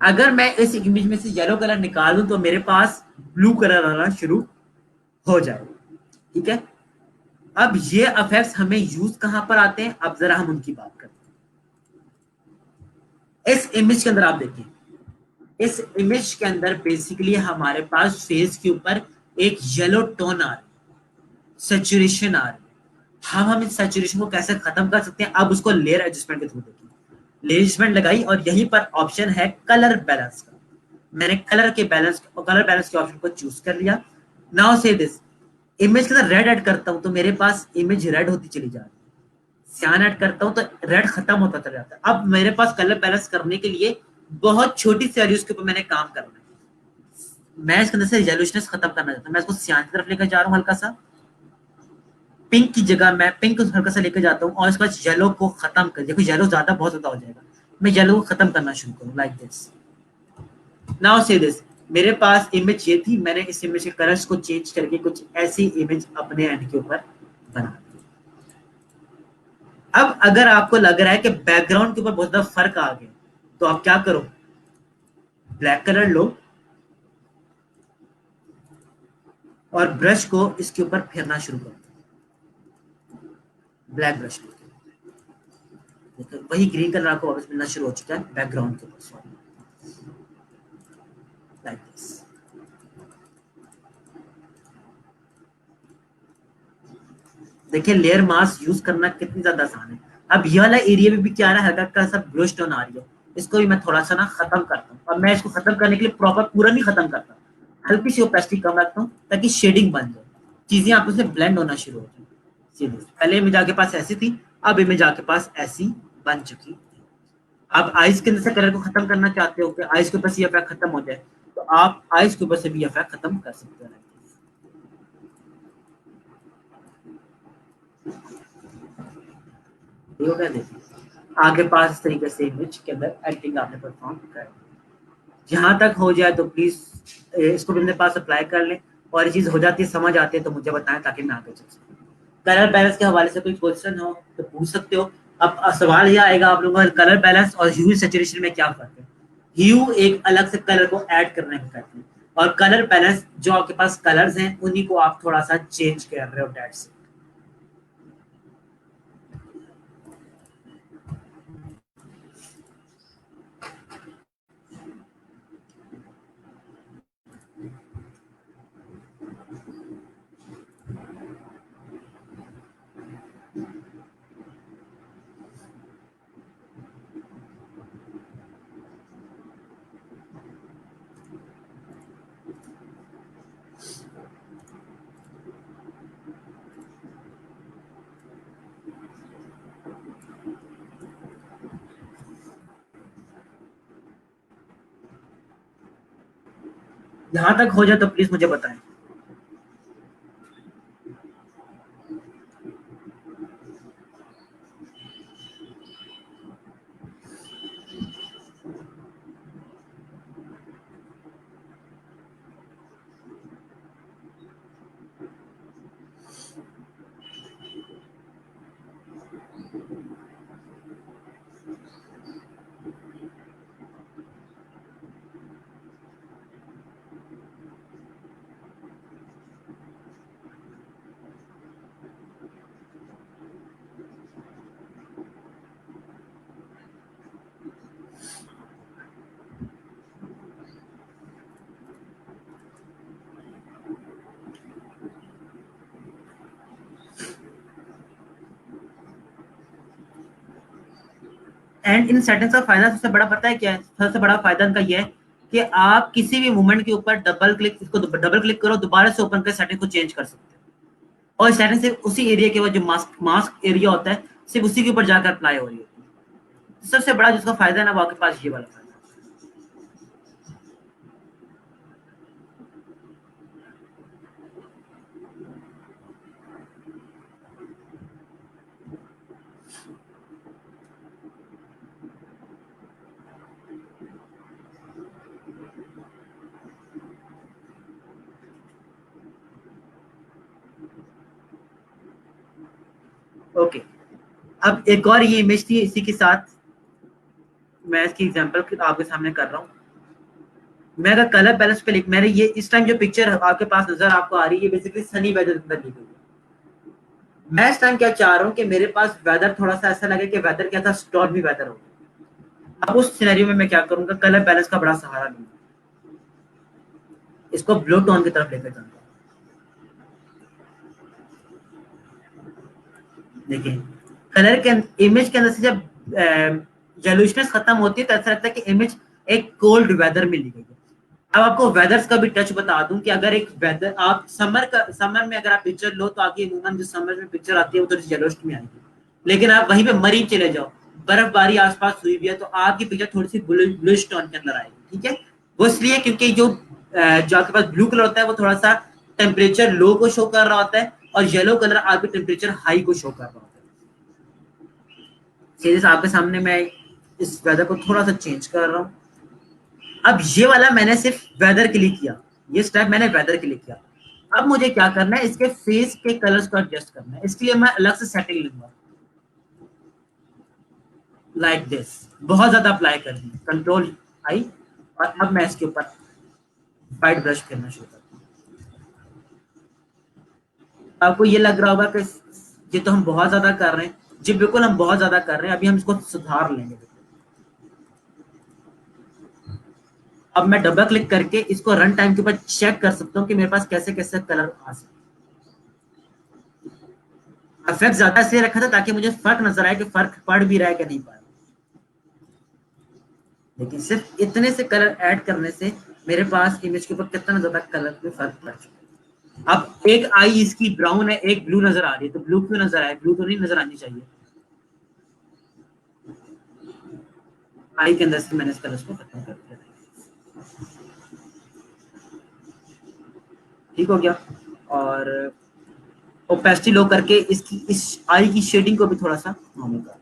अगर मैं इस इमेज में से येलो कलर निकाल दूं तो मेरे पास ब्लू कलर आना शुरू हो जाएगा। ठीक है, अब ये इफेक्ट्स हमें यूज कहां पर आते हैं, अब जरा हम उनकी बात करते हैं। इस इमेज के अंदर आप देखिए, इस इमेज के अंदर बेसिकली हमारे पास फेस के ऊपर एक येलो टोन आ रही है, सेचुरेशन आ रही है। हम इस सेचुरेशन को कैसे खत्म कर सकते हैं, अब उसको लेयर एडजस्टमेंट के थ्रू देखिए। लेयर एडजस्टमेंट लगाई और यहीं पर ऑप्शन है कलर बैलेंस का। मैंने कलर बैलेंस के ऑप्शन को चूज कर लिया। नाउ से दिस, इमेज के अंदर रेड ऐड करता हूं तो मेरे पास इमेज रेड होती चली जा रही है, सियान ऐड करता हूं तो रेड खत्म होता चला जाता है। अब मेरे पास कलर बैलेंस करने के लिए बहुत छोटी सी वैल्यूज के ऊपर मैंने काम करना है। मैं इसके अंदर से येलोइशनेस खत्म करना चाहता हूं, मैं इसको सियान की तरफ लेकर जा रहा हूं, हल्का सा पिंक की जगह मैं पिंक हल्का सा लेकर जाता हूँ और इसके बाद येलो को खत्म कर, देखो येलो ज्यादा बहुत ज्यादा हो जाएगा, मैं येलो को खत्म करना शुरू करूँ, लाइक दिस। नाउ से दिस, मेरे पास इमेज ये थी, मैंने इस इमेज के कलर्स को चेंज करके कुछ ऐसी इमेज अपने एंड के ऊपर बना दी। अब अगर आपको लग रहा है कि बैकग्राउंड के ऊपर बहुत ज्यादा फर्क आ गया, तो आप क्या करो, ब्लैक कलर लो और ब्रश को इसके ऊपर फेरना शुरू करो, ब्लैक ब्रश को, वही ग्रीन कलर आपको वापस मिलना शुरू हो चुका है बैकग्राउंड के ऊपर, लाइक दिस। देखिए लेयर मास्क यूज करना कितनी ज्यादा आसान है। अब ये वाला एरिया में भी क्या आ रहा है, हल्का सा ब्लू स्टोन आ रही है, इसको भी मैं थोड़ा सा ना खत्म करता हूँ। अब मैं इसको खत्म करने के लिए प्रॉपर पूरा नहीं खत्म करता, हल्की सी ओपेसिटी कम रखता हूँ ताकि शेडिंग बन जाए, चीजें आपस में ब्लेंड होना शुरू हो जाए। सीधे पहले इमेज आपके पास ऐसी थी, अब इमेज आपके पास ऐसी बन चुकी। आप आइस के अंदर से कलर को खत्म करना चाहते हो कि आइस के ऊपर से ये इफेक्ट खत्म हो जाए, तो आप आइस के ऊपर से भी इफेक्ट खत्म कर सकते हैं। देखिए आगे पास इस तरीके से इमेज के अंदर एडिटिंग आपने परफॉर्म कर, जहां तक हो जाए तो प्लीज इसको भी अपने पास अप्लाई कर लें, और ये चीज हो जाती है समझ आती है तो मुझे बताएं ताकि मैं आगे चल सकूं। कलर बैलेंस के हवाले से कोई क्वेश्चन हो तो पूछ सकते हो। अब सवाल यह आएगा आप लोगों का, कलर बैलेंस और ह्यू सैचुरेशन में क्या फर्क है। ह्यू एक अलग से कलर को ऐड करने में करते हैं, और कलर बैलेंस जो आपके पास कलर्स हैं उन्हीं को आप थोड़ा सा चेंज कर रहे हो, डेट्स। यहां तक हो जाए तो प्लीज मुझे बताएं। एंड इन सेटिंग्स का फायदा सबसे बड़ा पता है क्या है, सबसे बड़ा फायदा इनका यह है कि आप किसी भी मूवमेंट के ऊपर डबल क्लिक, इसको डबल क्लिक करो, दोबारा से ओपन कर सेटिंग को चेंज कर सकते हो, और सेटिंग सिर्फ उसी एरिया के बाद जो मास्क मास्क एरिया होता है सिर्फ उसी के ऊपर जाकर अप्लाई हो रही होती है। सबसे बड़ा जिसका फायदा है ना वो आपके पास ये वाला फायदा। ओके, अब एक और ये इमेज थी इसी के साथ, मैं इसकी एग्जांपल आपके सामने कर रहा हूँ। मैं अगर कलर बैलेंस पे लिख, मैंने ये इस टाइम जो पिक्चर आपके पास नजर आपको आ रही है, बेसिकली सनी वेदर के अंदर ली गई है। मैं इस टाइम क्या चाह रहा हूँ कि मेरे पास वेदर थोड़ा सा ऐसा लगे कि वेदर क्या था, स्टॉर्मी वेदर हो। अब उस सिनेरियो में मैं क्या करूंगा, कलर बैलेंस का बड़ा सहारा लूंगा, इसको ब्लू टोन की तरफ लेकर जाऊंगा। देखिए कलर के इमेज के अंदर से जब जेलुशनेस खत्म होती है तो ऐसा लगता है कि इमेज एक कोल्ड वेदर में ली गई है। अब आपको वेदर्स का भी टच बता दूं कि अगर एक वेदर आप समर में अगर आप पिक्चर लो तो आपकी अमूमन जो समर में पिक्चर आती है वो तो येलोइश में आएगी, लेकिन आप वहीं पे मरीन चले जाओ, बर्फबारी आसपास हुई भी है तो आपकी पिक्चर थोड़ी सी ब्लूइश टोन के अंदर आएगी। ठीक है, वो इसलिए क्योंकि जो आपके पास ब्लू कलर होता है वो थोड़ा सा टेम्परेचर लो को शो कर रहा होता है, और येलो कलर आपके टेम्परेचर हाई को शो कर रहा होता है। सीधे आपके सामने मैं इस वेदर को थोड़ा सा चेंज कर रहा हूँ। अब ये वाला मैंने सिर्फ वेदर के लिए किया, ये स्टेप मैंने वेदर के लिए किया। अब मुझे क्या करना है, इसके फेस के कलर्स को एडजस्ट करना है, इसके लिए मैं अलग से सेटिंग लूंगा, लाइक दिस। बहुत ज्यादा अप्लाई कर दी, कंट्रोल आई, और अब मैं इसके ऊपर वाइट ब्रश करना शुरू करता हूँ। आपको ये लग रहा होगा कि ये तो हम बहुत ज्यादा कर रहे हैं, जी बिल्कुल, हम बहुत ज्यादा कर रहे हैं, अभी हम इसको सुधार लेंगे। अब मैं डबल क्लिक करके इसको रन टाइम के ऊपर चेक कर सकता हूँ कि मेरे पास कैसे कैसे कलर आ सकते हैं। इफेक्ट ज्यादा इसलिए रखा था ताकि मुझे फर्क नजर आए कि फर्क पड़ भी रहा है कि नहीं पड़ रहा। लेकिन सिर्फ इतने से कलर ऐड करने से मेरे पास इमेज के ऊपर कितना ज्यादा कलर में फर्क पड़ चुका है। अब एक आई इसकी ब्राउन है, एक ब्लू नजर आ रही है, तो ब्लू क्यों नजर आए? ब्लू तो नहीं नजर आनी चाहिए। आई के अंदर से मैंने इस कलर को खत्म कर दिया। ठीक हो गया। और ओपेसिटी लो करके इसकी इस आई की शेडिंग को भी थोड़ा सा नॉर्मल कर।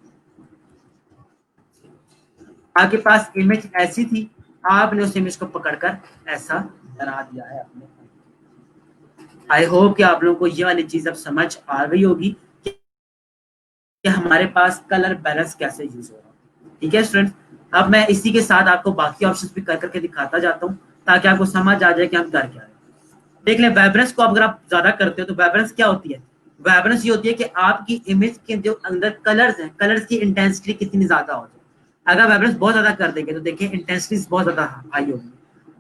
आपके पास इमेज ऐसी थी, आपने उस इमेज को पकड़कर ऐसा बना दिया है अपने। आई होप कि आप लोगों को ये वाली चीज अब समझ आ गई होगी कि हमारे पास कलर बैलेंस कैसे यूज होगा। ठीक है स्टूडेंट, अब मैं इसी के साथ आपको बाकी ऑप्शंस भी कर करके दिखाता जाता हूँ ताकि आपको समझ आ जाए कि हम कर क्या रहे हैं। देख ले, वाइब्रेंस को अगर आप ज्यादा करते हो तो वाइब्रेंस क्या होती है? वाइब्रेंस ये होती है कि आपकी इमेज के जो अंदर कलर्स हैं, कलर्स की इंटेंसिटी कितनी ज्यादा हो जाए। अगर वाइब्रेंस बहुत ज्यादा कर देंगे तो देखिए इंटेंसिटी बहुत ज्यादा हाई होगी।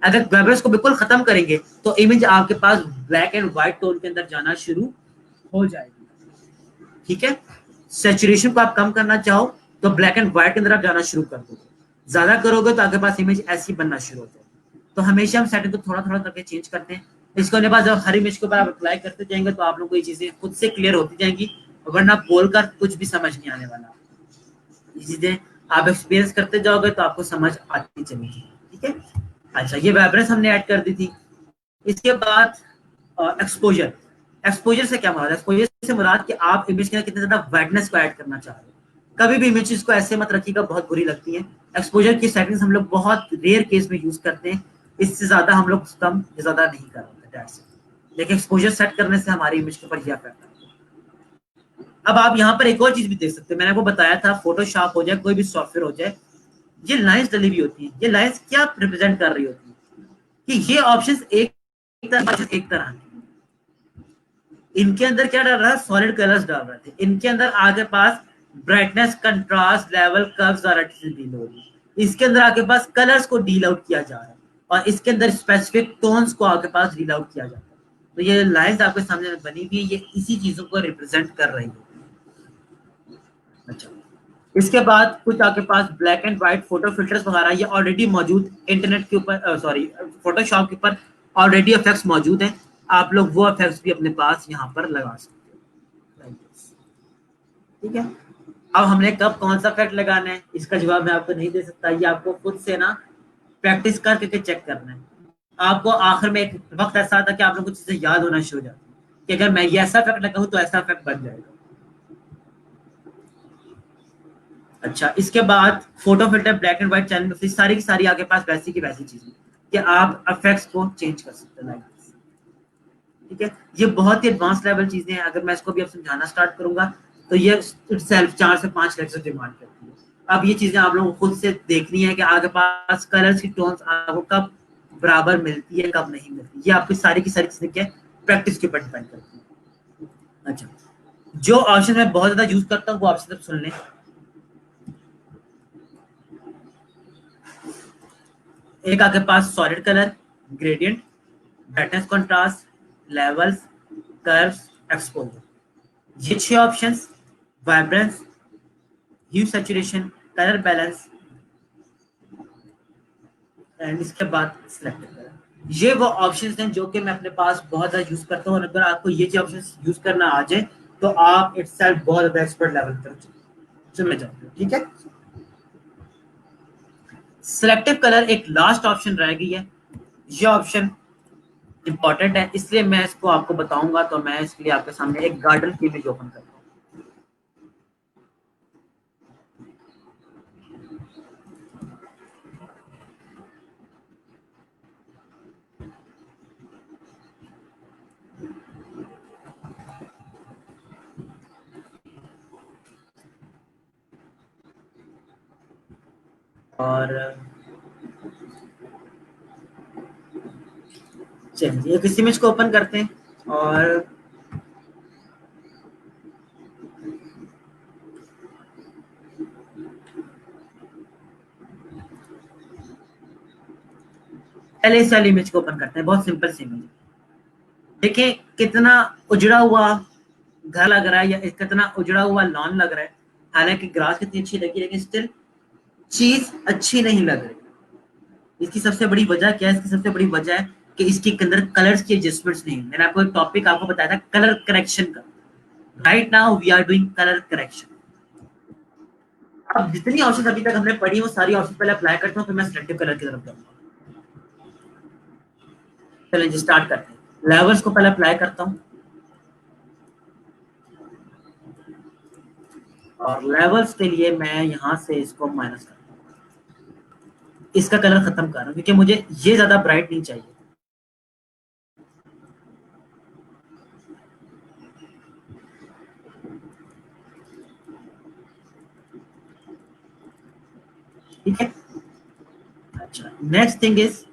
अगर वाइब्रेंस को बिल्कुल खत्म करेंगे तो इमेज आपके पास ब्लैक एंड व्हाइट टोन के अंदर जाना शुरू हो जाएगी। ठीक है, सेचुरेशन को आप कम करना चाहो तो ब्लैक एंड व्हाइट के अंदर आप जाना शुरू कर दोगे। ज्यादा करोगे तो आपके पास इमेज ऐसी बनना शुरू हो जाएगी। तो हमेशा हम सेटिंग को थोड़ा थोड़ा करके चेंज करते हैं। इसके होने बाद जब हर इमेज के ऊपर आप अप्लाई करते जाएंगे तो आप लोगों को ये चीजें खुद से क्लियर होती जाएंगी, वरना बोलकर कुछ भी समझ नहीं आने वाला। ये चीजें आप एक्सपीरियंस करते जाओगे तो आपको समझ आती चलेगी। ठीक है, अच्छा ये वाइब्रेंस हमने ऐड कर दी थी। इसके बाद एक्सपोजर। एक्सपोजर से क्या मुराद है? एक्सपोजर से मुराद कि आप इमेज के अंदर कितने ज्यादा वाइडनेस को ऐड करना चाह रहे हो। कभी भी इमेजेस को ऐसे मत रखिएगा, बहुत बुरी लगती है। एक्सपोजर की सेटिंग्स हम लोग बहुत रेयर केस में यूज करते हैं, इससे ज्यादा हम लोग कम ज्यादा नहीं करते। लेकिन एक्सपोजर सेट करने से हमारी इमेज के ऊपर यह इफेक्ट है। अब आप यहाँ पर एक और चीज भी देख सकते हैं, मैंने आपको बताया था फोटोशॉप हो जाए कोई भी सॉफ्टवेयर हो जाए, ये लाइंस डली हुई होती है। ये लाइंस क्या रिप्रेजेंट कर रही होती है कि ये ऑप्शंस एक तरह की। इनके अंदर क्या डाल रहा है? सॉलिड कलर्स डाल रहे थे। इनके अंदर आगे पास ब्राइटनेस, कंट्रास्ट, लेवल, कर्व्स सारा चीजें डील हो रही है। इसके अंदर आगे पास कलर्स को डील आउट किया जा रहा है और इसके अंदर स्पेसिफिक टोन्स को आगे पास डील आउट किया जाता है। तो ये लाइंस आपके सामने बनी हुई है, ये इसी चीजों को रिप्रेजेंट कर रही है। अच्छा, इसके बाद कुछ आपके पास black and white photo filters वगैरह ये ऑलरेडी मौजूद इंटरनेट के ऊपर, सॉरी फोटोशॉप के ऊपर ऑलरेडी इफेक्ट्स मौजूद हैं। आप लोग वो इफेक्ट्स भी अपने पास यहाँ पर लगा सकते हो। ठीक है, अब हमने कब कौन सा इफेक्ट लगाना है इसका जवाब मैं आपको नहीं दे सकता, ये आपको खुद से ना प्रैक्टिस करके चेक करना है। आपको आखिर में एक वक्त ऐसा आता है कि आप लोगों को चीजें याद होना शुरू हो जाती है कि अगर मैं ये ऐसा इफेक्ट लगाऊं तो ऐसा इफेक्ट बन जाएगा। अच्छा, इसके बाद photo filter, black and white channel में सारी की सारी आपके पास वैसी की वैसी चीजें कि आप इफेक्ट्स को चेंज कर सकते हैं। ठीक है, ये बहुत ही एडवांस लेवल चीजें हैं। अगर मैं इसको भी अब समझाना स्टार्ट करूंगा तो ये इटसेल्फ 4 से 5 लेक्चर डिमांड करती है। अब ये चीजें आप लोगों को खुद से देखनी है कि आगे पास कलर्स की टोन्स आपको कब बराबर मिलती है कब नहीं मिलती। ये आपकी सारी की सारी चीजें क्या प्रैक्टिस के ऊपर डिपेंड करती है। अच्छा, जो ऑप्शन मैं बहुत ज्यादा यूज करता हूँ वो ऑप्शन सब सुन लें। एक आपके पास solid colour, gradient, brightness contrast, levels, curves, exposure. ये 6 options, vibrance, hue saturation, colour balance and इसके बाद सिलेक्ट कलर। ये वो ऑप्शंस हैं जो कि मैं अपने पास बहुत ज्यादा यूज करता हूँ। और अगर आपको ये जो ऑप्शंस यूज करना आ जाए तो आप इटसेल्फ बहुत ज्यादा एक्सपर्ट लेवल तक चले जाते हो। ठीक है, सिलेक्टिव कलर एक लास्ट ऑप्शन रह गई है। ये ऑप्शन इंपॉर्टेंट है, इसलिए मैं इसको आपको बताऊंगा। तो मैं इसके लिए आपके सामने एक गार्डन की इमेज ओपन करता हूँ। और चलिए इस इमेज को ओपन करते हैं। और पहले इस वाली इमेज को ओपन करते हैं, बहुत सिंपल सी इमेज। देखें कितना उजड़ा हुआ घर लग रहा है, या कितना उजड़ा हुआ लॉन लग रहा है। हालांकि ग्रास कितनी अच्छी लगी, लेकिन स्टिल चीज अच्छी नहीं लग रही। इसकी सबसे बड़ी वजह क्या है? इसकी सबसे बड़ी वजह है कि इसके अंदर कलर्स की एडजस्टमेंट्स नहीं है। मैंने आपको एक टॉपिक आपको बताया था कलर करेक्शन का। Right now we are doing colour correction. अब जितनी ऑप्शन अभी तक हमने पढ़ी वो सारी ऑप्शन पहले अप्लाई करता हूँ, फिर मैं सिलेक्टिव कलर की तरफ जाऊंगा। चलिए स्टार्ट करते हैं। लेवल्स को पहले अप्लाई करता हूँ, और लेवल्स के लिए मैं यहां से इसको माइनस करता हूँ। इसका कलर खत्म कर रहा हूँ क्योंकि मुझे ये ज्यादा ब्राइट नहीं चाहिए। ठीक है। अच्छा, नेक्स्ट थिंग इज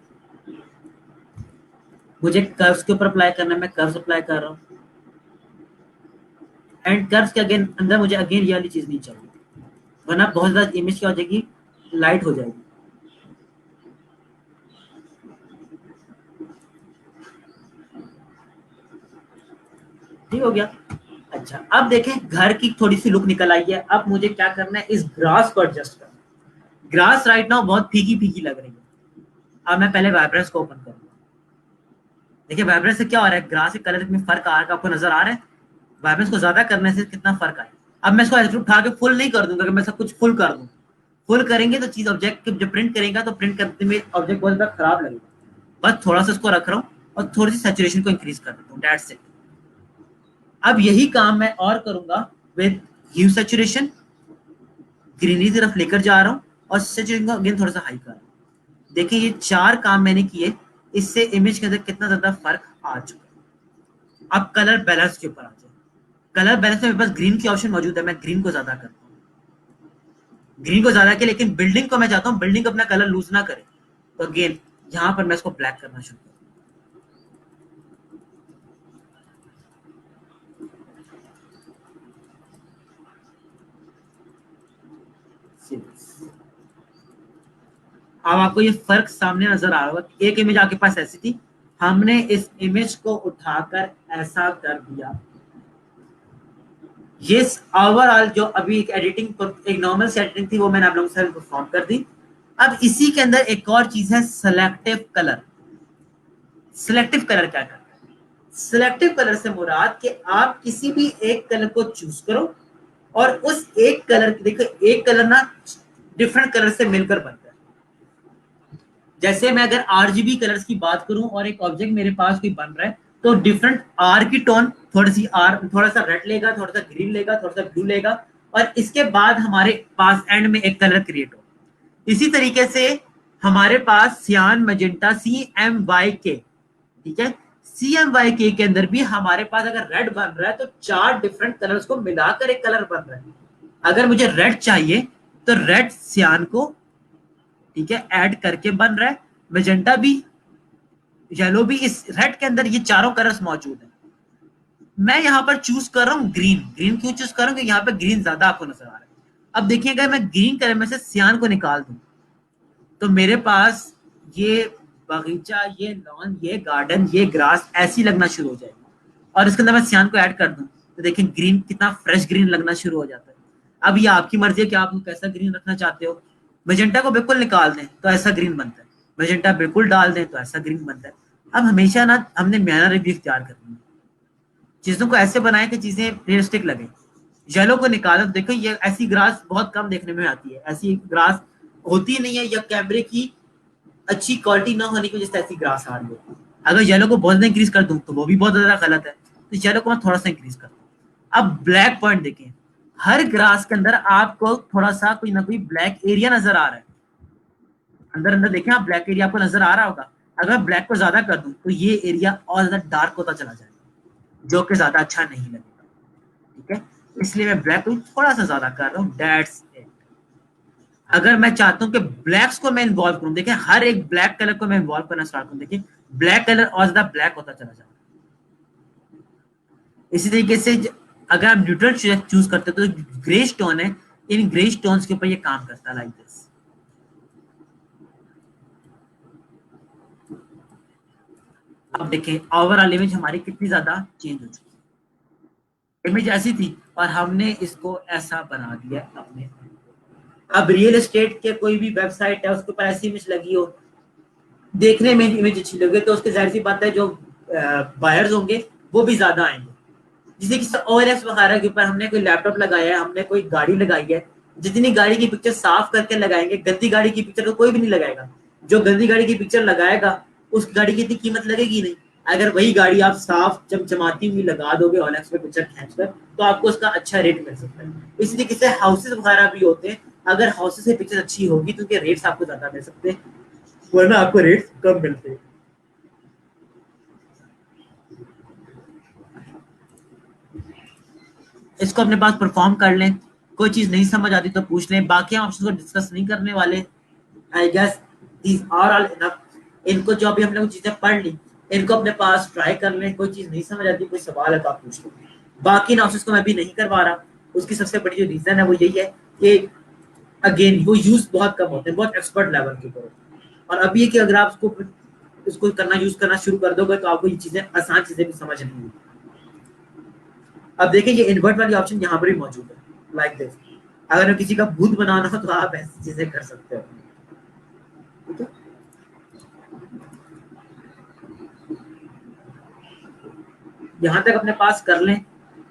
मुझे कर्व्स के ऊपर अप्लाई करना है। मैं कर्व्स अप्लाई कर रहा हूँ, एंड कर्व्स के अगेन अंदर मुझे अगेन ये वाली चीज नहीं चाहिए, वरना बहुत ज्यादा इमेज क्या हो जाएगी, लाइट हो जाएगी। ठीक हो गया। अच्छा, अब देखें घर की थोड़ी सी लुक निकल आई है। अब मुझे क्या करना है, इस ग्रास को एडजस्ट करना। ग्रास राइट नाउ बहुत फीकी फीकी लग रही है। अब मैं पहले वाइब्रेंस को ओपन करूंगा। देखिए वाइब्रेंस से क्या हो रहा है, ग्रास के कलर में फर्क आ रहा है, आपको नजर आ रहा है। वाइब्रेंस को ज्यादा करने से कितना फर्क आए। अब मैं इसको ऐसे उठा के फुल नहीं कर दूंगा, अगर मैं सब कुछ फुल कर दूं। फुल करेंगे तो चीज ऑब्जेक्ट जब प्रिंट करेगा तो प्रिंट करने में ऑब्जेक्ट बहुत ज्यादा खराब लगेगा। बस थोड़ा सा इसको रख रहा हूँ और थोड़ी सी सैचुरेशन को इंक्रीज कर देता हूँ, दैट्स इट। अब यही काम मैं और करूंगा विद ह्यू सैचुरेशन। ग्रीनरी की तरफ लेकर जा रहा हूँ और सैचुरेशन को अगेन थोड़ा सा हाई कर रहा हूँ। देखिए ये 4 काम मैंने किए, इससे इमेज के अंदर कितना ज्यादा फर्क आ चुका है। अब कलर बैलेंस के ऊपर आ जाए। कलर बैलेंस में मेरे पास ग्रीन की ऑप्शन मौजूद है, मैं ग्रीन को ज्यादा करता हूँ। ग्रीन को ज्यादा किया, लेकिन बिल्डिंग को मैं चाहता हूँ बिल्डिंग अपना कलर लूज ना करे, तो अगेन यहाँ पर मैं इसको ब्लैक करना शुरू करूँ। अब आपको ये फर्क सामने नजर आ रहा होगा। एक इमेज आपके पास ऐसी थी, हमने इस इमेज को उठाकर ऐसा कर दिया। ये ओवरऑल जो अभी एक एडिटिंग, एक नॉर्मल से एडिटिंग थी, वो मैंने आप लोगों से परफॉर्म कर दी। अब इसी के अंदर एक और चीज है, सिलेक्टिव कलर। सिलेक्टिव कलर क्या करता है? सिलेक्टिव कलर से मुराद कि आप किसी भी एक कलर को चूज करो और उस एक कलर, देखो एक कलर ना डिफरेंट कलर से मिलकर बनता है। जैसे मैं अगर आरजीबी कलर्स की बात करूं और एक ऑब्जेक्ट मेरे पास कोई बन रहा है, तो डिफरेंट आर की टोन, थोड़ी सी आर, थोड़ा सा रेड लेगा, थोड़ा सा ग्रीन लेगा, थोड़ा सा ब्लू लेगा, और इसके बाद हमारे पास एंड में एक कलर क्रिएट हो। इसी तरीके से हमारे पास सियान मजेंटा CMYK, ठीक है, CMYK के अंदर भी हमारे पास अगर रेड बन रहा है तो 4 डिफरेंट कलर्स को मिलाकर एक कलर बन रहा है। अगर मुझे रेड चाहिए तो रेड सियान को, ठीक है, ऐड करके बन रहा है। मेजेंटा भी, येलो भी, इस रेड के अंदर ये चारों कलर्स मौजूद है। मैं यहाँ पर चूज कर रहा हूँ ग्रीन। ग्रीन क्यों चूज कर रहा हूँ? क्योंकि यहाँ पे ग्रीन ज्यादा आपको नजर आ रहा है। अब देखिए अगर मैं ग्रीन कलर में से सियान को निकाल दूं, तो मेरे पास ये बगीचा, ये लॉन, ये गार्डन, ये ग्रास ऐसी लगना शुरू हो जाएगी। और इसके अंदर मैं सियान को ऐड कर दूं तो देखिए ग्रीन कितना फ्रेश ग्रीन लगना शुरू हो जाता है। अब ये आपकी मर्जी है कि आप कैसा ग्रीन रखना चाहते हो। मेजेंटा को बिल्कुल निकाल दें तो ऐसा ग्रीन बनता है, मेजेंटा बिल्कुल डाल दें तो ऐसा ग्रीन बनता है। अब हमेशा ना हमने म्याना रिव्यू इख्तियार करनी है, चीजों को ऐसे बनाए कि चीजें रियलिस्टिक लगे। येलो को निकालो तो देखो ये ऐसी ग्रास बहुत कम देखने में आती है, ऐसी ग्रास होती नहीं है, या कैमरे की अच्छी क्वालिटी ना होने की वजह से ऐसी ग्रास आ रही है। अगर येलो को बहुत ज्यादा इंक्रीज कर दूं तो वो भी बहुत ज्यादा गलत है, तो येलो को मैं थोड़ा सा इंक्रीज कर दूं। अब ब्लैक पॉइंट देखें, हर ग्रास के अंदर आपको थोड़ा सा कोई ना कोई ब्लैक एरिया नजर आ रहा है। अंदर अंदर देखें आप, ब्लैक एरिया आपको नजर आ रहा होगा। अगर ब्लैक को ज्यादा कर दूं तो ये एरिया और ज्यादा डार्क होता चला जाएगा, जो कि ज्यादा अच्छा नहीं लगेगा। ठीक है, इसलिए मैं ब्लैक को थोड़ा सा ज्यादा कर रहा हूँ, दैट्स इट। अगर मैं चाहता हूँ कि ब्लैक्स को मैं इन्वॉल्व करूँ, देखिए हर एक ब्लैक कलर को मैं इन्वॉल्व करना स्टार्ट करूँ, देखिए ब्लैक कलर और ज्यादा ब्लैक होता चला जाए। इसी तरीके से अगर आप न्यूट्रल चूज करते हो तो ग्रे स्टोन है, इन ग्रे स्टोन्स के ऊपर ये काम करता है, लाइक दिस। अब देखें ओवरऑल इमेज हमारी कितनी ज्यादा चेंज हो चुकी है। इमेज ऐसी थी और हमने इसको ऐसा बना दिया अपने। अब रियल एस्टेट के कोई भी वेबसाइट है उसके ऊपर ऐसी इमेज लगी हो, देखने में इमेज अच्छी लगे तो उसके जाहिर सी बात है जो बायर्स होंगे वो भी ज्यादा आएंगे। जैसे कि ओएलएक्स वगैरह के ऊपर हमने कोई लैपटॉप लगाया है, हमने कोई गाड़ी लगाई है, जितनी गाड़ी की पिक्चर साफ करके लगाएंगे, गंदी गाड़ी की पिक्चर तो कोई भी नहीं लगाएगा। जो गंदी गाड़ी की पिक्चर लगाएगा उस गाड़ी की इतनी कीमत लगेगी नहीं। अगर वही गाड़ी आप साफ चमचमाती हुई लगा दोगे ओएलएक्स पे पिक्चर खींचकर तो आपको उसका अच्छा रेट मिल सकता है। इसी तरीके से हाउसेस वगैरह भी होते हैं, अगर हाउसेस की पिक्चर अच्छी होगी तो उनके रेट्स आपको ज्यादा मिल सकते हैं, वरना आपको रेट्स कम मिलते हैं। इसको अपने पास परफॉर्म कर लें, कोई चीज नहीं समझ आती तो पूछ लें, बाकी हम ऑप्शन को डिस्कस नहीं करने वाले। I guess these are all enough. इनको जो अभी हम लोग चीजें पढ़ ली इनको अपने पास ट्राई कर लें, कोई चीज नहीं समझ आती कोई सवाल है तो आप पूछ लो। बाकी एनालिसिस को मैं भी नहीं करवा रहा, उसकी सबसे बड़ी जो रीजन है वो यही है कि अगेन वो यूज बहुत कम होते हैं, बहुत एक्सपर्ट लेवल के ऊपर। और अभी ये कि अगर आप इसको करना यूज करना शुरू कर दोगे तो आपको ये चीजें आसान चीजें भी समझ नहीं होगी। अब देखिए ये इन्वर्ट वाली ऑप्शन यहाँ पर भी मौजूद है, लाइक दिस। अगर किसी का भूत बनाना हो तो आप ऐसी चीजें कर सकते हो। ठीक है, यहाँ तक अपने पास कर लें।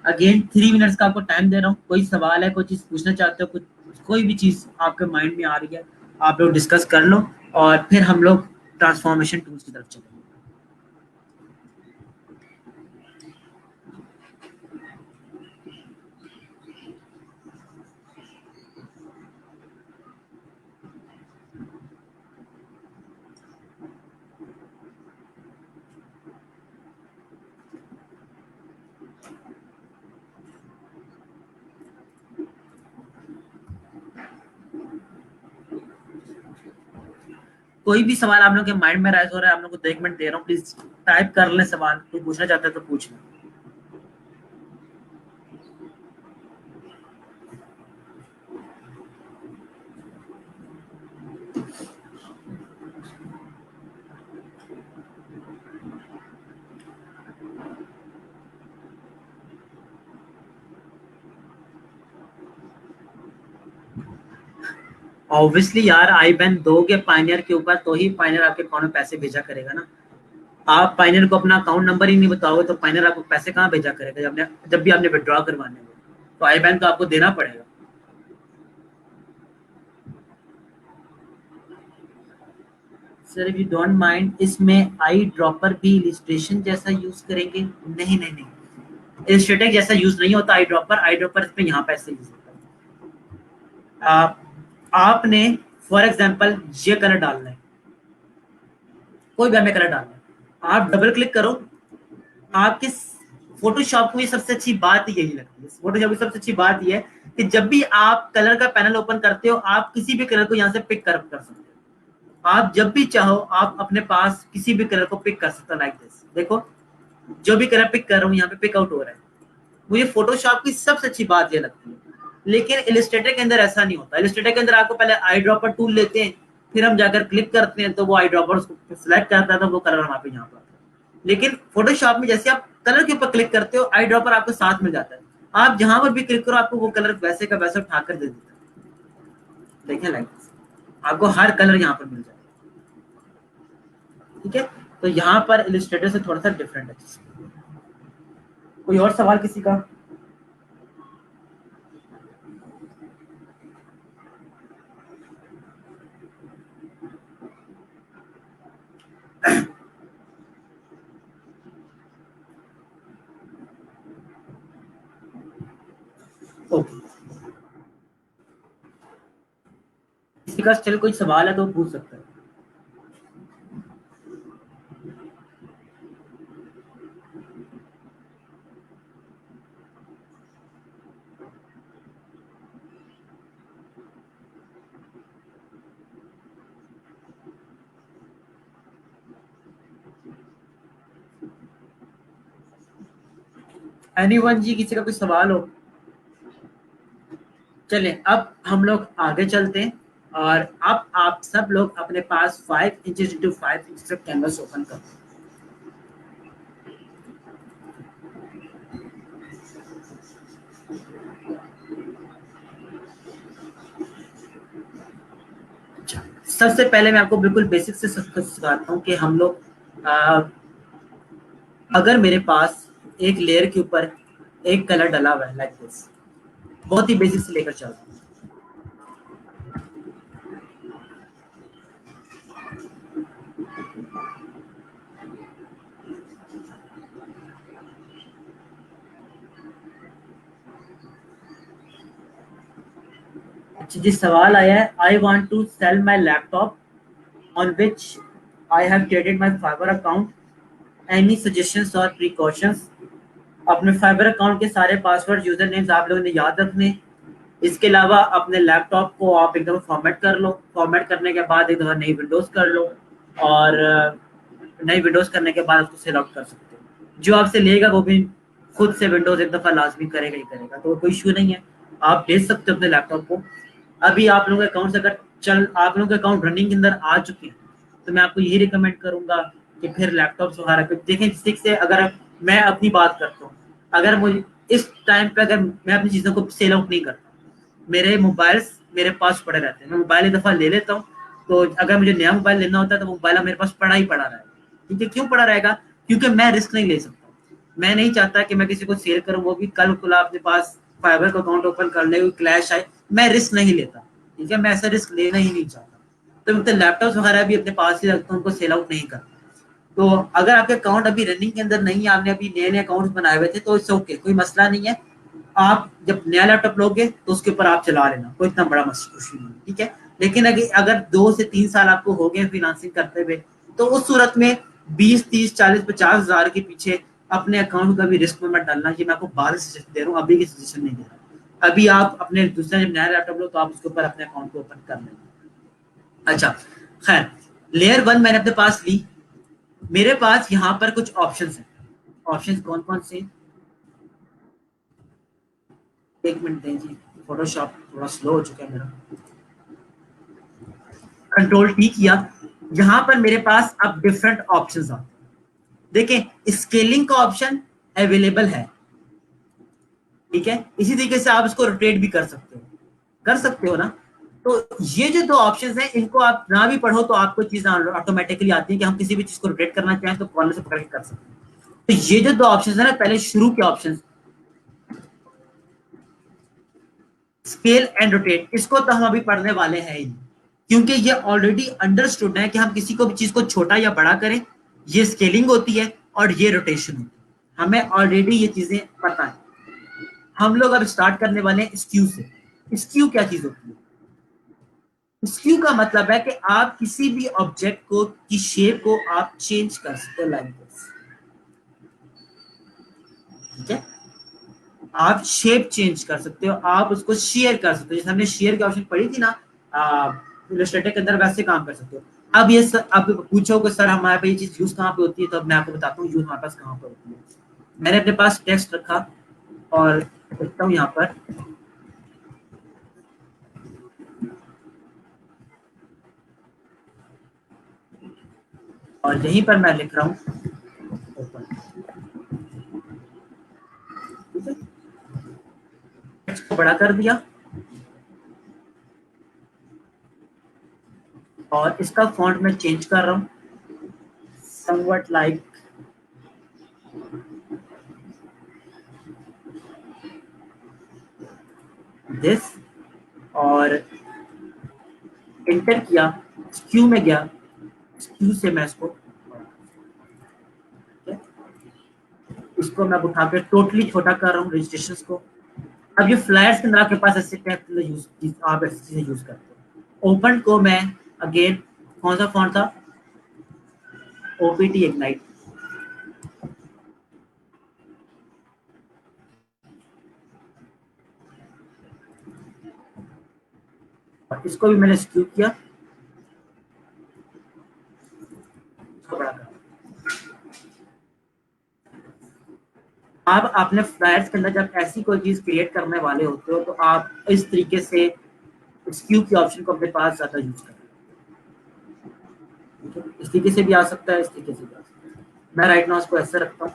अगेन 3 मिनट्स का आपको टाइम दे रहा हूँ, कोई सवाल है, कोई चीज पूछना चाहते हो, कुछ कोई भी चीज आपके माइंड में आ रही है आप लोग डिस्कस कर लो और फिर हम लोग ट्रांसफॉर्मेशन टूल्स की तरफ चलेंगे। कोई भी सवाल आप लोग के माइंड में राइज हो रहा है, आप लोग को 1 मिनट दे रहा हूँ, प्लीज टाइप कर लें सवाल, कोई पूछना चाहता है तो पूछ लें। ऑब्वियसली यार, आई बैन दोगे पाइनियर के ऊपर तो ही पाइनियर आपके अकाउंट में पैसे भेजा करेगा ना। आप पाइनियर को अपना अकाउंट नंबर ही नहीं बताओगे तो पाइनियर आपको पैसे कहाँ भेजा करेगा, जब भी आपने विड्रॉ करवाने हो तो आई बैन तो आपको देना पड़ेगा। Sir if you don't mind, इसमें आई ड्रॉपर भी इलिस्ट्रेशन जैसा यूज करेंगे? नहीं नहीं नहीं, इलिस्ट्रेटर जैसा यूज नहीं होता आई ड्रॉपर। आई ड्रॉपर इसमें यहाँ पैसे यूज होता है। आपने फॉर एग्जाम्पल ये कलर डालना है, कोई भी हमें कलर डालना है, आप डबल क्लिक करो। आपके फोटोशॉप में सबसे अच्छी बात यही लगती है, फोटोशॉप की सबसे अच्छी बात यह है कि जब भी आप कलर का पैनल ओपन करते हो आप किसी भी कलर को यहाँ से पिक कर सकते हो। आप जब भी चाहो आप अपने पास किसी भी कलर को पिक कर सकते हो, लाइक दिस। देखो जो भी कलर पिक कर रहा हूँ यहाँ पे पिक आउट हो रहा है। मुझे फोटोशॉप की सबसे अच्छी बात ये लगती है, लेकिन इलिस्ट्रेटर के अंदर ऐसा नहीं होता। इलिस्ट्रेटर के अंदर आपको पहले आई ड्रॉपर टूल लेते हैं, फिर हम जाकर क्लिक करते हैं तो वो आई ड्रॉपर उसको सिलेक्ट करता है तो वो कलर वहां पे यहाँ पर। लेकिन फोटोशॉप में जैसे आप कलर के ऊपर क्लिक करते हो आई ड्रॉपर आपको साथ मिल जाता है, आप जहां पर भी क्लिक करो आपको वो कलर वैसे का वैसा उठाकर दे देता है। देखें लाइक आपको हर कलर यहाँ पर मिल जाएगा। ठीक है, तो यहाँ पर इलिस्ट्रेटर से थोड़ा सा डिफरेंट है। कोई और सवाल किसी का? ओके, किसी का स्टिल कोई सवाल है तो पूछ सकता है। एनीवन जी, किसी का कोई सवाल हो? चले अब हम लोग आगे चलते हैं और अब आप सब लोग अपने पास 5 inches into 5 inches canvas open करो। सबसे पहले मैं आपको बिल्कुल बेसिक से सब कुछ सिखाता हूँ कि हम लोग अगर मेरे पास एक लेयर के ऊपर एक कलर डला हुआ है लाइक दिस, बहुत ही बेसिक से लेकर चलता हूँ। अच्छा जी, सवाल आया है, I want to sell my laptop on which I have created my Fiverr account, any suggestions और प्रिकॉशंस। अपने फाइबर अकाउंट के सारे पासवर्ड यूजर नेम्स आप लोगों ने याद रखने। इसके अलावा अपने लैपटॉप को आप एकदम फॉर्मेट कर लो, फॉर्मेट करने के बाद एक दफ़ा नई विंडोज़ कर लो, और नई विंडोज़ करने के बाद उसको सेल आउट कर सकते हो। जो आपसे लेगा वो भी खुद से विंडोज़ एक दफ़ा लाजमी करेगा ही करेगा, तो कोई इशू नहीं है, आप भेज सकते हो अपने लैपटॉप को। अभी आप लोगों के अकाउंट से अगर आप लोगों के अकाउंट रनिंग के अंदर आ चुके हैं, तो मैं आपको यही रिकमेंड करूंगा कि फिर लैपटॉप वगैरह पे देखें। जिससे से अगर मैं अपनी बात करता हूँ, अगर मुझे इस टाइम पे अगर मैं अपनी चीज़ों को सेल आउट नहीं करता, मेरे मोबाइल्स मेरे पास पड़े रहते हैं, मैं मोबाइल एक दफ़ा ले लेता हूँ, तो अगर मुझे नया मोबाइल लेना होता है तो मोबाइल मेरे पास पड़ा ही पड़ा रहेगा। ठीक है, क्यों पड़ा रहेगा? क्योंकि मैं रिस्क नहीं ले सकता। मैं नहीं चाहता कि मैं किसी को सेल करूँ, वो भी कल को अपने पास फाइबर का अकाउंट ओपन कर ले, क्लैश आए, मैं रिस्क नहीं लेता। ठीक है, मैं ऐसा रिस्क लेना ही नहीं चाहता, तो मैं लैपटॉप वगैरह भी अपने पास ही रखता हूँ, उनको सेल आउट नहीं करता। तो अगर आपके अकाउंट अभी रनिंग के अंदर नहीं है, आपने अभी नए नए अकाउंट बनाए हुए थे, तो इट्स ओके, कोई मसला नहीं है। आप जब नया लैपटॉप लोगे तो उसके ऊपर आप चला लेना, कोई इतना बड़ा मुश्किल नहीं, ठीक है। लेकिन अगर 2 से 3 साल आपको हो गए फ्रीलांसिंग करते हुए, तो उस सूरत में 20, 30, 40, 50 हज़ार के पीछे अपने अकाउंट का भी रिस्क में मत डालना। ये मैं आपको बाद सजेशन दे रहा हूँ, अभी की सजेशन नहीं दे रहा। अभी आप अपने दूसरा जब नया लैपटॉप लो तो आप उसके ऊपर अपने अकाउंट को ओपन कर लेंगे। अच्छा, खैर, लेयर 1 मैंने अपने पास ली। मेरे पास यहाँ पर कुछ ऑप्शंस हैं। ऑप्शंस कौन कौन से? एक मिनट दें जी, फोटोशॉप थोड़ा स्लो हो चुका है मेरा। कंट्रोल टी किया, यहाँ पर मेरे पास अब डिफरेंट ऑप्शंस आते हैं। देखें, स्केलिंग का ऑप्शन अवेलेबल है, ठीक है। इसी तरीके से आप इसको रोटेट भी कर सकते हो ना। तो ये जो दो ऑप्शंस हैं, इनको आप ना भी पढ़ो तो आपको चीज ऑटोमेटिकली आती है कि हम किसी भी चीज को रोटेट करना चाहें तो कॉर्नर से पकड़ के कर सकते हैं। तो ये जो दो ऑप्शंस है ना, पहले शुरू के ऑप्शंस, स्केल एंड रोटेट, इसको तो हम अभी पढ़ने वाले हैं ही, क्योंकि ये ऑलरेडी अंडरस्टूड है कि हम किसी को भी चीज को छोटा या बड़ा करें, ये स्केलिंग होती है और ये रोटेशन होती है। हमें ऑलरेडी ये चीजें पता है। हम लोग अब स्टार्ट करने वाले हैं स्क्यू से। स्क्यू क्या चीज होती है? स्क्यू का मतलब है कि आप किसी भी ऑब्जेक्ट को की शेप को आप चेंज कर सकते हो लाइक दिस, ठीक है। आप शेप चेंज कर सकते हो, आप उसको शेयर कर सकते हो, जैसे हमने शेयर की ऑप्शन पढ़ी थी ना इलस्ट्रेटर के अंदर, वैसे काम कर सकते हो। अब अब पूछो कि सर हमारे पे ये चीज यूज कहाँ पे होती है, तो अब मैं आपको बताता हूँ यूज हमारे पास कहाँ पर होती है। मैंने अपने पास टेक्स्ट रखा और लिखता हूँ यहाँ पर, और यहीं पर मैं लिख रहा हूँ ओपन, ठीक है। टेक्स्ट को बड़ा कर दिया और इसका फॉन्ट मैं चेंज कर रहा हूँ, समवट लाइक दिस, और एंटर किया, स्क्यू में गया, स्क्यू से मैं इसको मैं उठा के टोटली छोटा कर रहा हूँ रजिस्ट्रेशन को। अब ये फ्लैट्स के अंदर आपके पास ऐसे टैब यूज, आप ऐसी चीजें यूज करते हो। ओपन को मैं अगेन, कौन सा फॉन्ट था? ओपीटी इग्नाइट, और इसको भी मैंने स्क्यू किया, इसको बड़ा कर। आप अपने फ्लैट्स के अंदर जब ऐसी कोई चीज क्रिएट करने वाले होते हो, तो आप इस तरीके से स्क्यू की ऑप्शन को अपने पास ज्यादा यूज करें। इस तरीके से भी आ सकता है, इस तरीके से भी आ सकता है। मैं राइट नाउ इसको ऐसे रखता हूँ,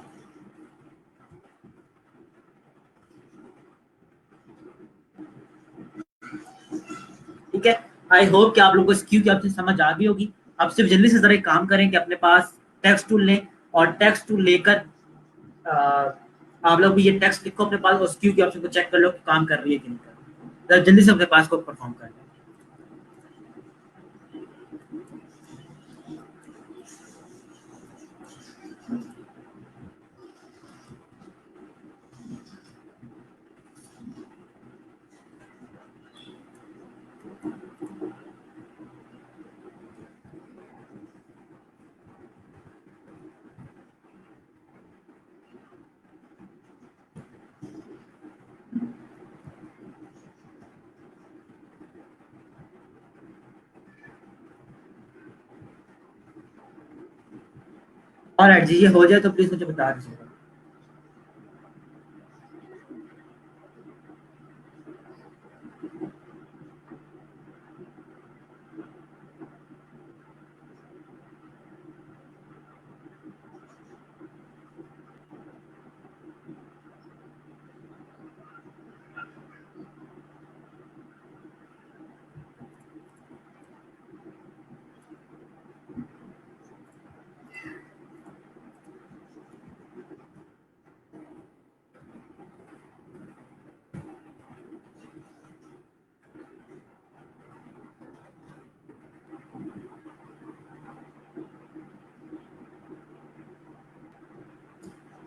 ठीक है। आई होप कि आप लोगों को स्क्यू की ऑप्शन समझ आ गई होगी। अब सिर्फ जल्दी से जरा एक काम करें कि अपने पास टेक्स्ट टूल लें और टेक्स्ट टूल लेकर आप लोग भी ये टेक्स्ट लिखो अपने पास और स्क्यू की ऑप्शन को चेक कर लो कि काम कर रही है कि नहीं कर रही। जरा जल्दी से अपने पास को परफॉर्म कर लो। और जी ये हो जाए तो प्लीज मुझे बता दीजिएगा।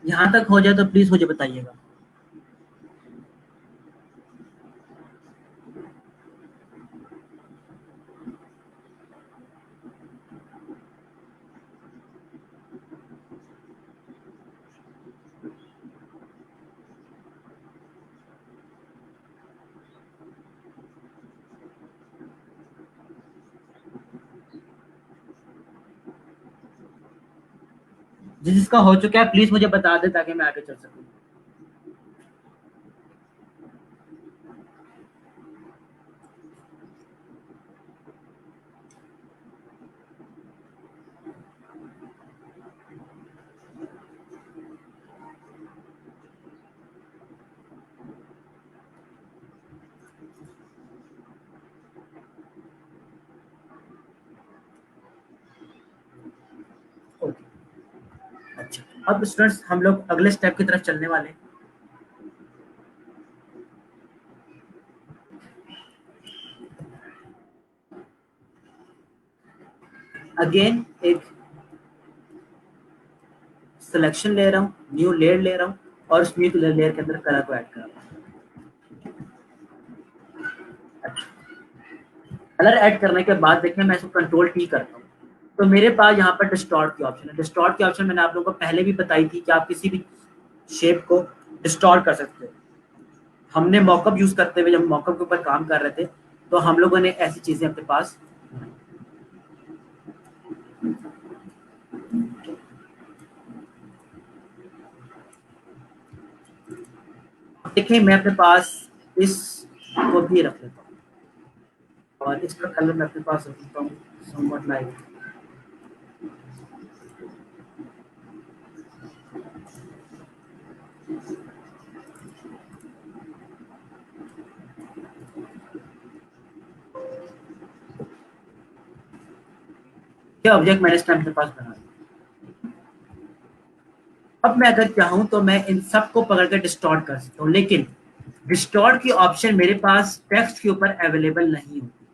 यहाँ तक हो जाए तो प्लीज मुझे बताइएगा। जिसका हो चुका है प्लीज मुझे बता दे ताकि मैं आगे चल सकूँ। ओके, अच्छा। अब स्टूडेंट्स हम लोग अगले स्टेप की तरफ चलने वाले हैं। अगेन एक सिलेक्शन ले रहा हूँ, न्यू लेयर ले रहा हूँ और उस न्यू लेयर के अंदर कलर को ऐड कर रहा हूँ। अच्छा, कलर ऐड करने के बाद देखिए मैं इसको कंट्रोल टी करता हूँ तो मेरे पास यहाँ पर डिस्टॉर्ट की ऑप्शन है। डिस्टॉर्ट की ऑप्शन मैंने आप लोगों को पहले भी बताई थी कि आप किसी भी शेप को डिस्टॉर्ट कर सकते हो। हमने मॉकअप यूज करते हुए जब मॉकअप के ऊपर काम कर रहे थे तो हम लोगों ने ऐसी चीजें अपने पास। देखिए मैं अपने पास इस को भी रख लेता हूँ और इसका कलर मैं अपने पास रख लेता हूँ समवट लाइक। ये ऑब्जेक्ट मैंने इस टाइम अपने पास बना दिया। अब मैं अगर चाहूँ तो मैं इन सबको पकड़ कर डिस्टॉर्ट कर सकता हूँ, लेकिन डिस्टॉर्ट की ऑप्शन मेरे पास टेक्स्ट के ऊपर अवेलेबल नहीं होती।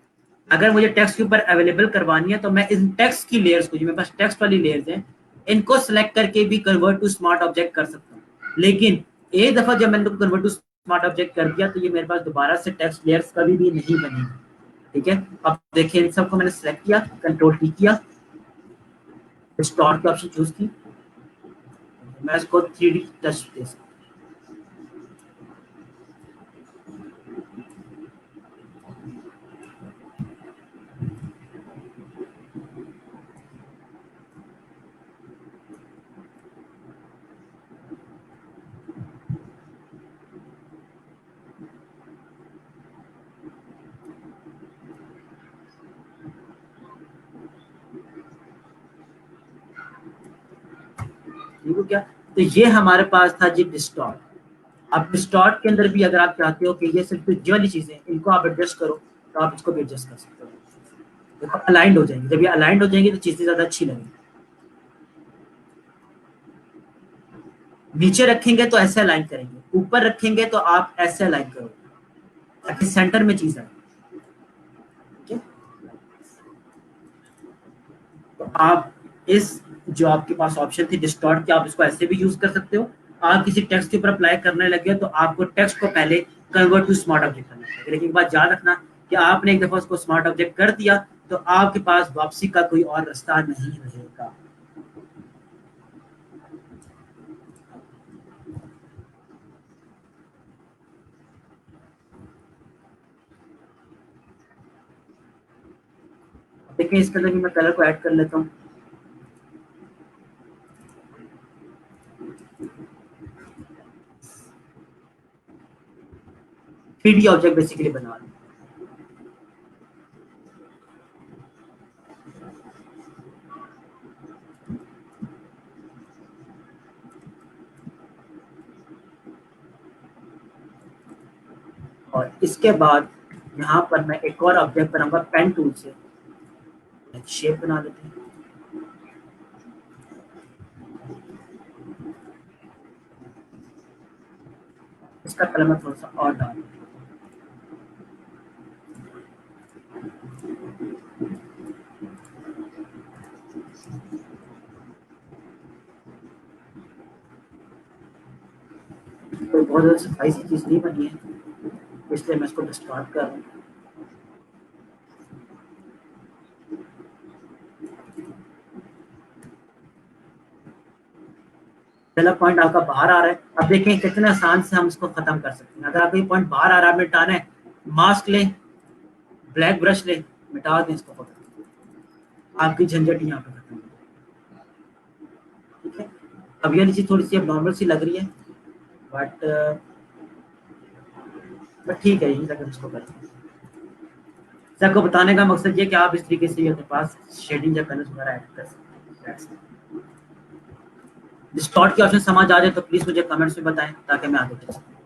अगर मुझे टेक्स्ट के ऊपर अवेलेबल करवानी है तो मैं इन टेक्स्ट की लेयर्स को, जो मेरे पास टेक्स्ट वाली लेयर्स हैं, इनको सेलेक्ट करके भी कन्वर्ट टू स्मार्ट ऑब्जेक्ट कर सकता हूँ। लेकिन एक दफा जब मैंने कन्वर्ट टू स्मार्ट ऑब्जेक्ट कर दिया तो ये मेरे पास दोबारा से टेक्स्ट लेयर्स कभी भी नहीं बनेगी। ठीक है, अब देखिए इन सबको मैंने सेलेक्ट किया, कंट्रोल टी किया, डिस्टॉर्ट की ऑप्शन चूज की, मैं इसको 3D टच दे सकता हूँ। ठीक है क्या? तो ये हमारे पास था जी डिस्टॉर्ट। अब डिस्टॉर्ट के अंदर भी अगर आप चाहते हो कि ये सिर्फ जो वाली चीजें इनको आप एडजस्ट करो तो आप इसको भी एडजस्ट कर सकते हो। देखो अलाइंड हो जाएंगे, जब ये अलाइंड हो जाएंगे तो चीजें ज्यादा अच्छी लगेंगी। नीचे रखेंगे तो ऐसे अलाइन करेंगे, ऊपर रखेंगे तो आप ऐसे अलाइन करोगे ताकि सेंटर में चीज आए। ठीक है, तो आप इस जो आपके पास ऑप्शन थी डिस्टॉर्ट की, आप इसको ऐसे भी यूज कर सकते हो। आप किसी टेक्स्ट के ऊपर अप्लाई करने लगे तो आपको टेक्स्ट को पहले कन्वर्ट टू स्मार्ट ऑब्जेक्ट करना पड़ेगा, लेकिन एक बात याद रखना कि आपने एक दफा उसको स्मार्ट ऑब्जेक्ट कर दिया तो आपके पास वापसी का कोई और रास्ता नहीं रहेगा। देखिए इसके अंदर भी मैं कलर को ऐड कर लेता हूँ। 3D ऑब्जेक्ट बेसिकली बना रहे हैं। और इसके बाद यहाँ पर मैं एक और ऑब्जेक्ट बनाऊंगा पेन टूल से, एक शेप बना लेते हैं। इसका कलर मैं थोड़ा सा और डाल दूँ। तो बहुत ज़्यादा सफाई सी चीज़ नहीं बनी है, इसलिए मैं इसको डिस्कार्ड कर रहा हूँ। पहला पॉइंट आपका बाहर आ रहा है, अब देखें कितने आसान से हम इसको खत्म कर सकते हैं। अगर आपको ये पॉइंट बाहर आ रहा है, मिटाना है, मास्क लें, ब्लैक ब्रश लें, मिटा दें इसको पकड़, आपकी झंझट यहाँ पे खत्म। ठीक है, अब ये चीज़ थोड़ी सी अब नॉर्मल सी लग रही है, बट ठीक है, यही तक हम इसको करें। आपको बताने का मकसद ये कि आप इस तरीके से अपने पास शेडिंग या कलर्स वगैरह ऐड कर सकते हैं। डिस्टॉर्ट की ऑप्शन समझ आ जाए तो प्लीज मुझे कमेंट्स में बताएं ताकि मैं आगे बढ़ सकूं।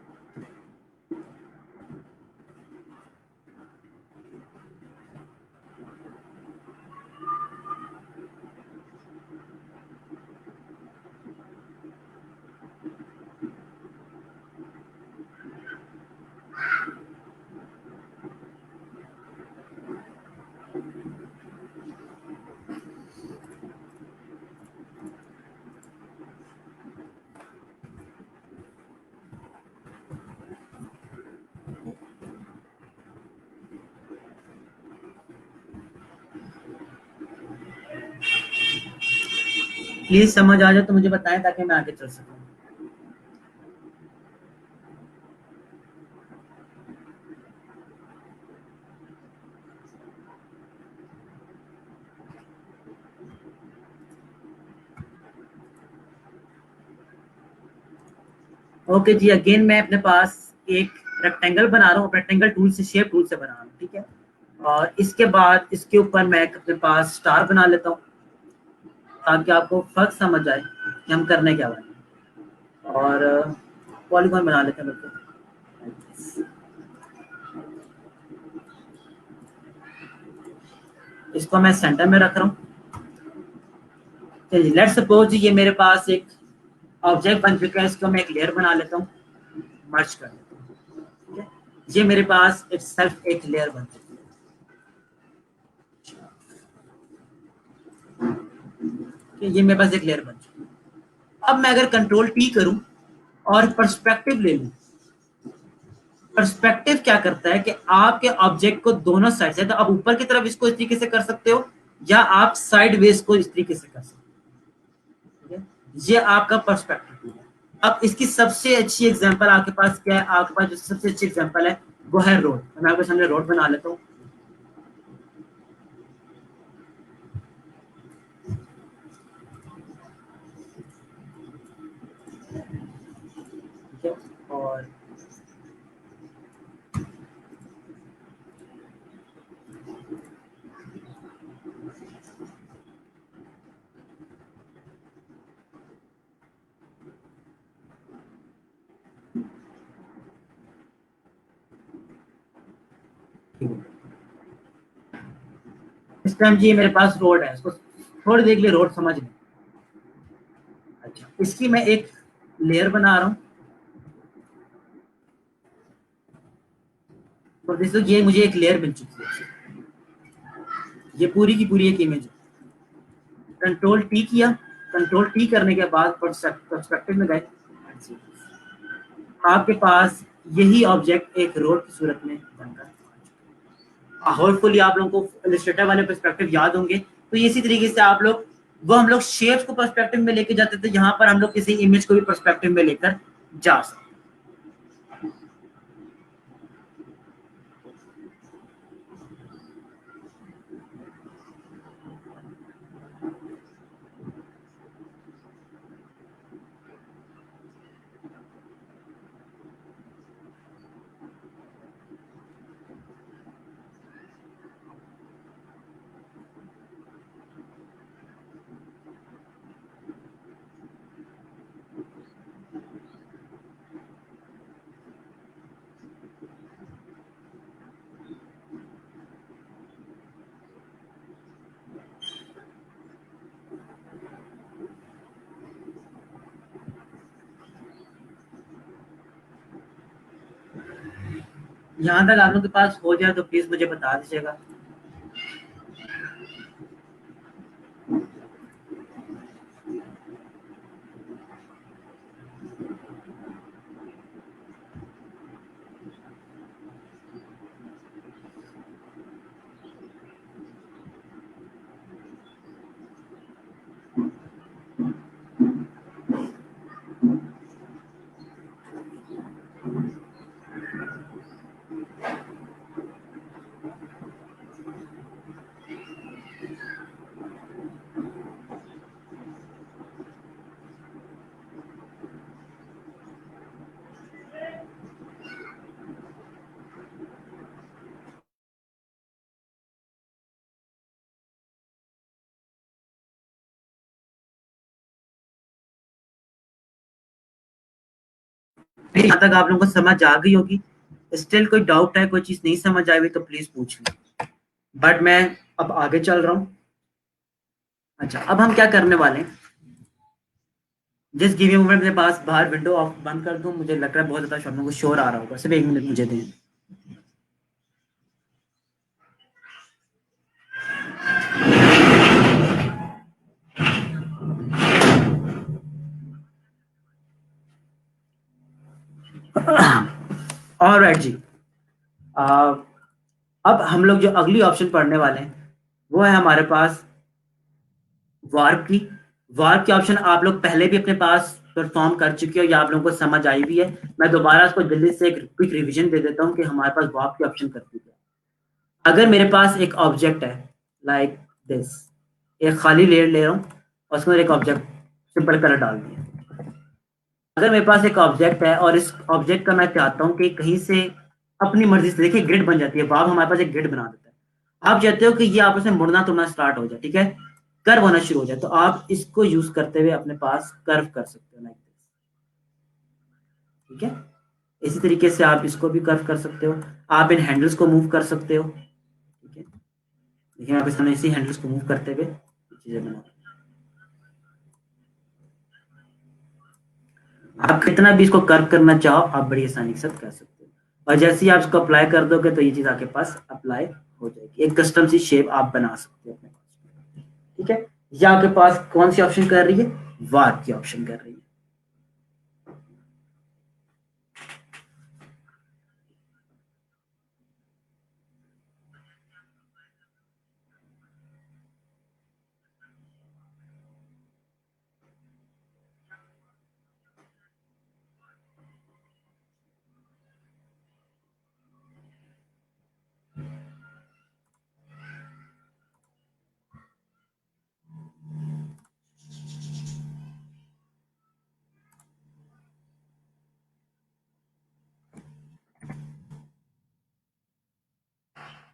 प्लीज समझ आ जाए तो मुझे बताएं ताकि मैं आगे चल सकूं। ओके जी, अगेन मैं अपने पास एक रेक्टेंगल बना रहा हूँ, रेक्टेंगल टूल से, शेप टूल से बना रहा हूँ। ठीक है, और इसके बाद इसके ऊपर मैं अपने पास स्टार बना लेता हूँ ताकि आपको फर्क समझ आए कि हम करने क्या वाले हैं। और पॉलीगॉन बना लेते हैं बिल्कुल, इसको मैं सेंटर में रख रहा हूँ। लेट सपोज ये मेरे पास एक ऑब्जेक्ट बन चुका है, इसको मैं एक लेयर बना लेता हूँ, मर्ज कर लेता हूँ। ठीक है, ये मेरे पास एक सेल्फ एक लेयर बन चुकी है। ये मेरे पास एक लेयर बन चुकी है। अब मैं अगर कंट्रोल टी करूं और पर्सपेक्टिव ले लूं, पर्सपेक्टिव क्या करता है कि आपके ऑब्जेक्ट को दोनों साइड से, तो आप ऊपर की तरफ इसको इस तरीके से कर सकते हो या आप साइड वेज को इस तरीके से कर सकते हो। ठीक है, ये आपका पर्सपेक्टिव है। अब इसकी सबसे अच्छी एग्जांपल आपके पास क्या है? आपके पास जो सबसे अच्छी एग्जांपल है वो है रोड। मैं आपके सामने रोड बना लेता हूँ। ठीक है, और इस टाइम जी मेरे पास रोड है, इसको थोड़ी देर के लिए रोड समझ लें। अच्छा, इसकी मैं एक लेयर बना रहा हूँ। तो देखो ये मुझे एक लेयर मिल चुकी है, ये पूरी की पूरी एक इमेज है। कंट्रोल टी किया, कंट्रोल टी करने के बाद पर्सपेक्टिव में गए, आपके पास यही ऑब्जेक्ट एक रोड की सूरत में बनकर, होपफुली आप लोगों को इलस्ट्रेटर वाले पर्सपेक्टिव याद होंगे। तो इसी तरीके से आप लोग, वो हम लोग शेप्स को पर्सपेक्टिव में लेके जाते थे, यहाँ पर हम लोग किसी इमेज को भी पर्सपेक्टिव में लेकर जा सकते। यहाँ तक आप लोगों के पास हो जाए तो प्लीज मुझे बता दीजिएगा। यहाँ तक आप लोगों को समझ आ गई होगी। स्टिल कोई डाउट है, कोई चीज नहीं समझ आई हुई तो प्लीज पूछ ली, बट मैं अब आगे चल रहा हूँ। अच्छा, अब हम क्या करने वाले हैं, जिस गिव मोमेंट मेरे पास बाहर विंडो ऑफ बंद कर दूं, मुझे लग रहा है बहुत ज्यादा शब्दों को शोर आ रहा होगा, सिर्फ 1 मिनट मुझे दें। ऑलराइट जी, आ, अब हम लोग जो अगली ऑप्शन पढ़ने वाले हैं वो है हमारे पास वार्प की। वार्प की ऑप्शन आप लोग पहले भी अपने पास परफॉर्म कर चुके हो या आप लोगों को समझ आई भी है। मैं दोबारा इसको जल्दी से एक क्विक रिवीजन दे देता हूँ कि हमारे पास वार्प की ऑप्शन करती है। अगर मेरे पास एक ऑब्जेक्ट है लाइक दिस, एक खाली लेयर ले रहा हूँ और उसमें एक ऑब्जेक्ट सिंपल कलर डाल दिया। अगर मेरे पास एक ऑब्जेक्ट है और इस ऑब्जेक्ट का मैं चाहता हूँ कि कहीं से अपनी मर्जी से, देखिए ग्रिड बन जाती है, वाव हमारे पास एक ग्रिड बना देता है। आप चाहते हो कि ये आपस में मुड़ना तुड़ना स्टार्ट हो जाए, ठीक है, कर्व होना शुरू हो जाए, तो आप इसको यूज करते हुए अपने पास कर्व कर सकते हो लाइक दिस, ठीक है। इसी तरीके से आप इसको भी कर्व कर सकते हो, आप इन हैंडल्स को मूव कर सकते हो, ठीक है। देखिए आप इस तरह इसी हैंडल्स को मूव करते हुए चीजें बना, आप कितना भी इसको कर्व करना चाहो आप बड़ी आसानी के साथ कर सकते हो। और जैसे ही आप इसको अप्लाई कर दोगे तो ये चीज आपके पास अप्लाई हो जाएगी, एक कस्टम सी शेप आप बना सकते हो अपने पास, ठीक है। ये आपके पास कौन सी ऑप्शन कर रही है, वार्प की ऑप्शन कर रही है।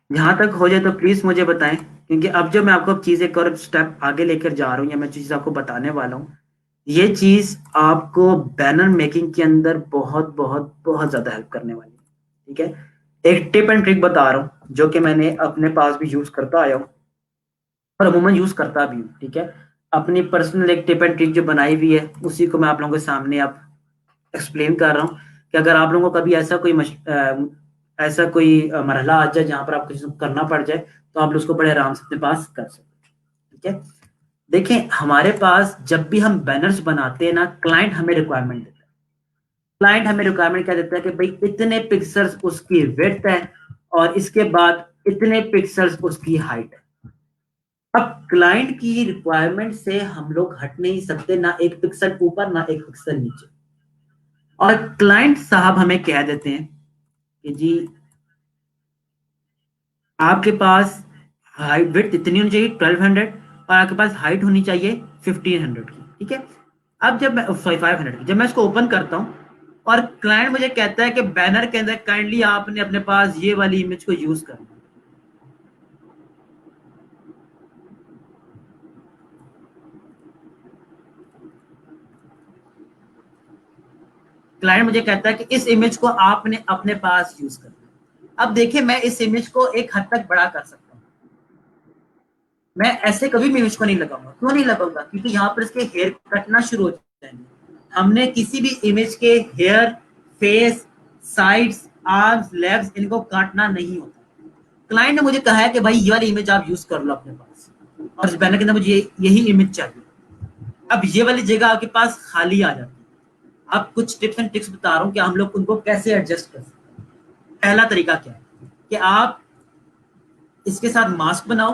यहाँ तक हो जाए तो प्लीज मुझे बताएं, क्योंकि अब जो मैं आपको चीज एक और स्टेप आगे लेकर जा रहा हूँ या मैं चीज आपको बताने वाला हूँ, ये चीज आपको बैनर मेकिंग के अंदर बहुत बहुत बहुत ज्यादा हेल्प करने वाली है, ठीक है। एक टिप एंड ट्रिक बता रहा हूँ जो कि मैंने अपने पास भी यूज करता आया हूँ। और अमूमन यूज करता भी हूँ। ठीक है, अपनी पर्सनल एक टिप एंड ट्रिक जो बनाई हुई है उसी को मैं आप लोगों के सामने अब एक्सप्लेन कर रहा हूँ कि अगर आप लोगों को कभी ऐसा कोई मरहला आ जाए जहां पर आपको किसी को करना पड़ जाए, तो आप उसको बड़े आराम से अपने पास कर सकते। ठीक है, देखें हमारे पास जब भी हम बैनर्स बनाते हैं ना, क्लाइंट हमें रिक्वायरमेंट देता है। क्लाइंट हमें रिक्वायरमेंट क्या देता है कि भाई इतने पिक्सल्स उसकी विड्थ है और इसके बाद इतने पिक्सल्स उसकी हाइट है। अब क्लाइंट की रिक्वायरमेंट से हम लोग हट नहीं सकते, ना एक पिक्सल ऊपर ना एक पिक्सल नीचे। और क्लाइंट साहब हमें कह देते हैं कि जी आपके पास हाइट विड्थ इतनी होनी चाहिए 1200, और आपके पास हाइट होनी चाहिए 1500 की। ठीक है, अब जब मैं सॉरी 500 की, जब मैं इसको ओपन करता हूँ और क्लाइंट मुझे कहता है कि बैनर के अंदर काइंडली आपने अपने पास ये वाली इमेज को यूज करना। क्लाइंट मुझे कहता है कि इस इमेज को आपने अपने पास यूज करना। अब देखिए मैं इस इमेज को एक हद तक बड़ा कर सकता हूँ। मैं ऐसे कभी भी इमेज को नहीं लगाऊंगा। क्यों नहीं लगाऊंगा? क्योंकि यहाँ पर इसके हेयर कटना शुरू हो जाएंगे। हमने किसी भी इमेज के hair, face, sides, arms, legs इनको काटना नहीं होता। क्लाइंट ने मुझे कहा है कि भाई ये वाली इमेज आप यूज कर लो अपने पास, और इस बैनर के अंदर मुझे यही इमेज चाहिए। अब ये वाली जगह आपके पास खाली आ जाती है। अब कुछ टिप्स एंड ट्रिक्स बता रहा हूँ कि हम लोग उनको कैसे एडजस्ट कर सकते हैं। पहला तरीका क्या है कि आप इसके साथ मास्क बनाओ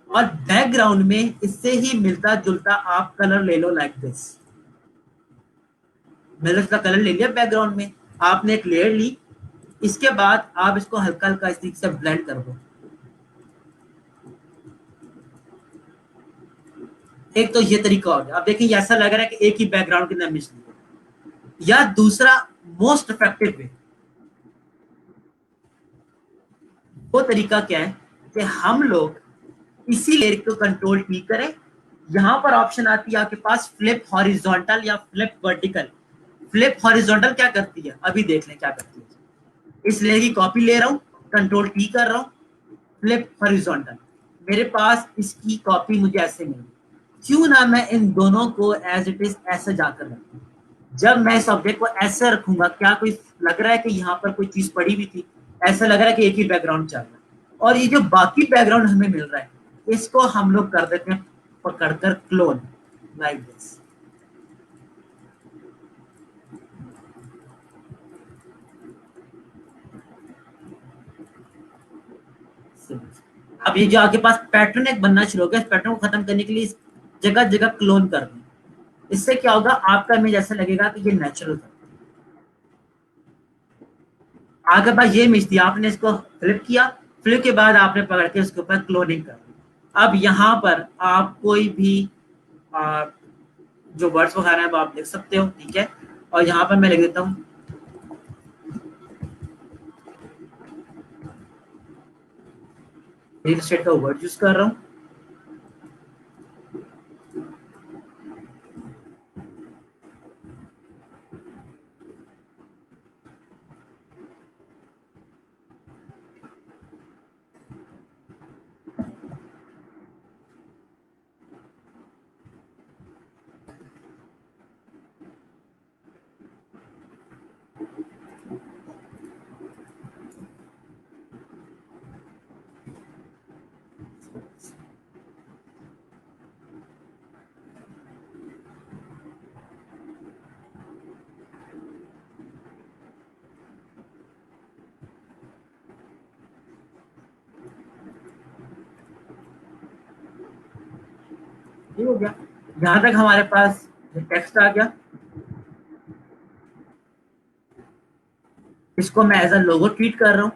और बैकग्राउंड में इससे ही मिलता जुलता आप कलर ले लो, लाइक दिस। मैंने इसका कलर ले लिया बैकग्राउंड में, आपने एक लेयर ली, इसके बाद आप इसको हल्का हल्का इस तरीके से ब्लेंड कर दो। एक तो ये तरीका हो गया। अब देखिए ऐसा लग रहा है कि एक ही बैकग्राउंड के अंदर मिस लिया। या दूसरा मोस्ट इफेक्टिव वे, वो तरीका क्या है कि हम लोग इसी लेयर को कंट्रोल टी करें। यहां पर ऑप्शन आती है आपके पास फ्लिप हॉरिजॉन्टल या फ्लिप वर्टिकल। फ्लिप हॉरिजॉन्टल क्या करती है, अभी देख लें क्या करती है। इस लेयर की कॉपी ले रहा हूं, कंट्रोल टी कर रहा हूं, फ्लिप हॉरिजॉन्टल। मेरे पास इसकी कॉपी मुझे ऐसे मिली। क्यों ना मैं इन दोनों को एज इट इज ऐसे जाकर रखूं। जब मैं इस ऑब्जेक्ट को ऐसे रखूंगा, क्या कोई लग रहा है कि यहाँ पर कोई चीज पड़ी हुई थी? ऐसा लग रहा है कि एक ही बैकग्राउंड चल रहा है। और ये जो बाकी बैकग्राउंड हमें मिल रहा है, इसको हम लोग कर देते हैं पकड़कर क्लोन, लाइक दिस। अब ये जो आपके पास पैटर्न एक बनना शुरू हो गया, इस पैटर्न को खत्म करने के लिए जगह जगह क्लोन कर दें। इससे क्या होगा, आपका इमेज ऐसा लगेगा कि ये नेचुरल था। आपके पास ये इमेज थी, आपने इसको फ्लिप किया, फ्लिप के बाद आपने पकड़ के उसके ऊपर क्लोनिंग कर दी। अब यहाँ पर आप कोई भी आ, जो वर्ड्स वगैरह है वो आप लिख सकते हो। ठीक है, और यहाँ पर मैं लिख देता हूँ रियल एस्टेट का वर्ड यूज कर रहा हूँ। ये हो गया। यहाँ तक हमारे पास टेक्स्ट आ गया। इसको मैं एज अ लोगो ट्रीट कर रहा हूँ।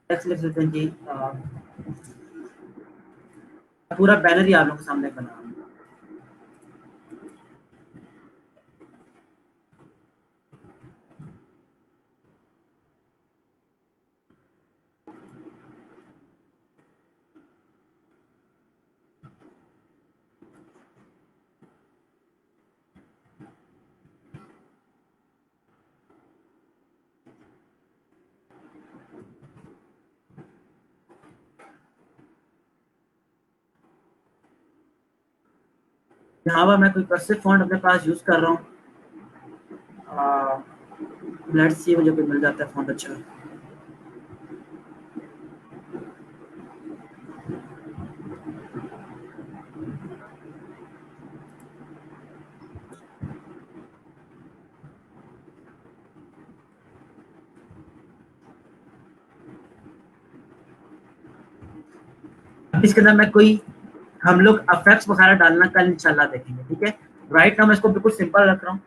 टेक्स्ट लिख देते हैं जी, पूरा बैनर ही आप लोगों के सामने बना रहा हूँ। यहाँ पर मैं कोई कर्सिव फॉन्ट अपने पास यूज कर रहा हूँ। लेट्स सी मुझे कोई मिल जाता है फॉन्ट अच्छा। इसके अंदर मैं कोई हम लोग अफेक्ट्स वगैरह डालना कल इंशाल्लाह देखेंगे, ठीक है। राइट नाउ मैं इसको बिल्कुल सिंपल रख रहा हूँ।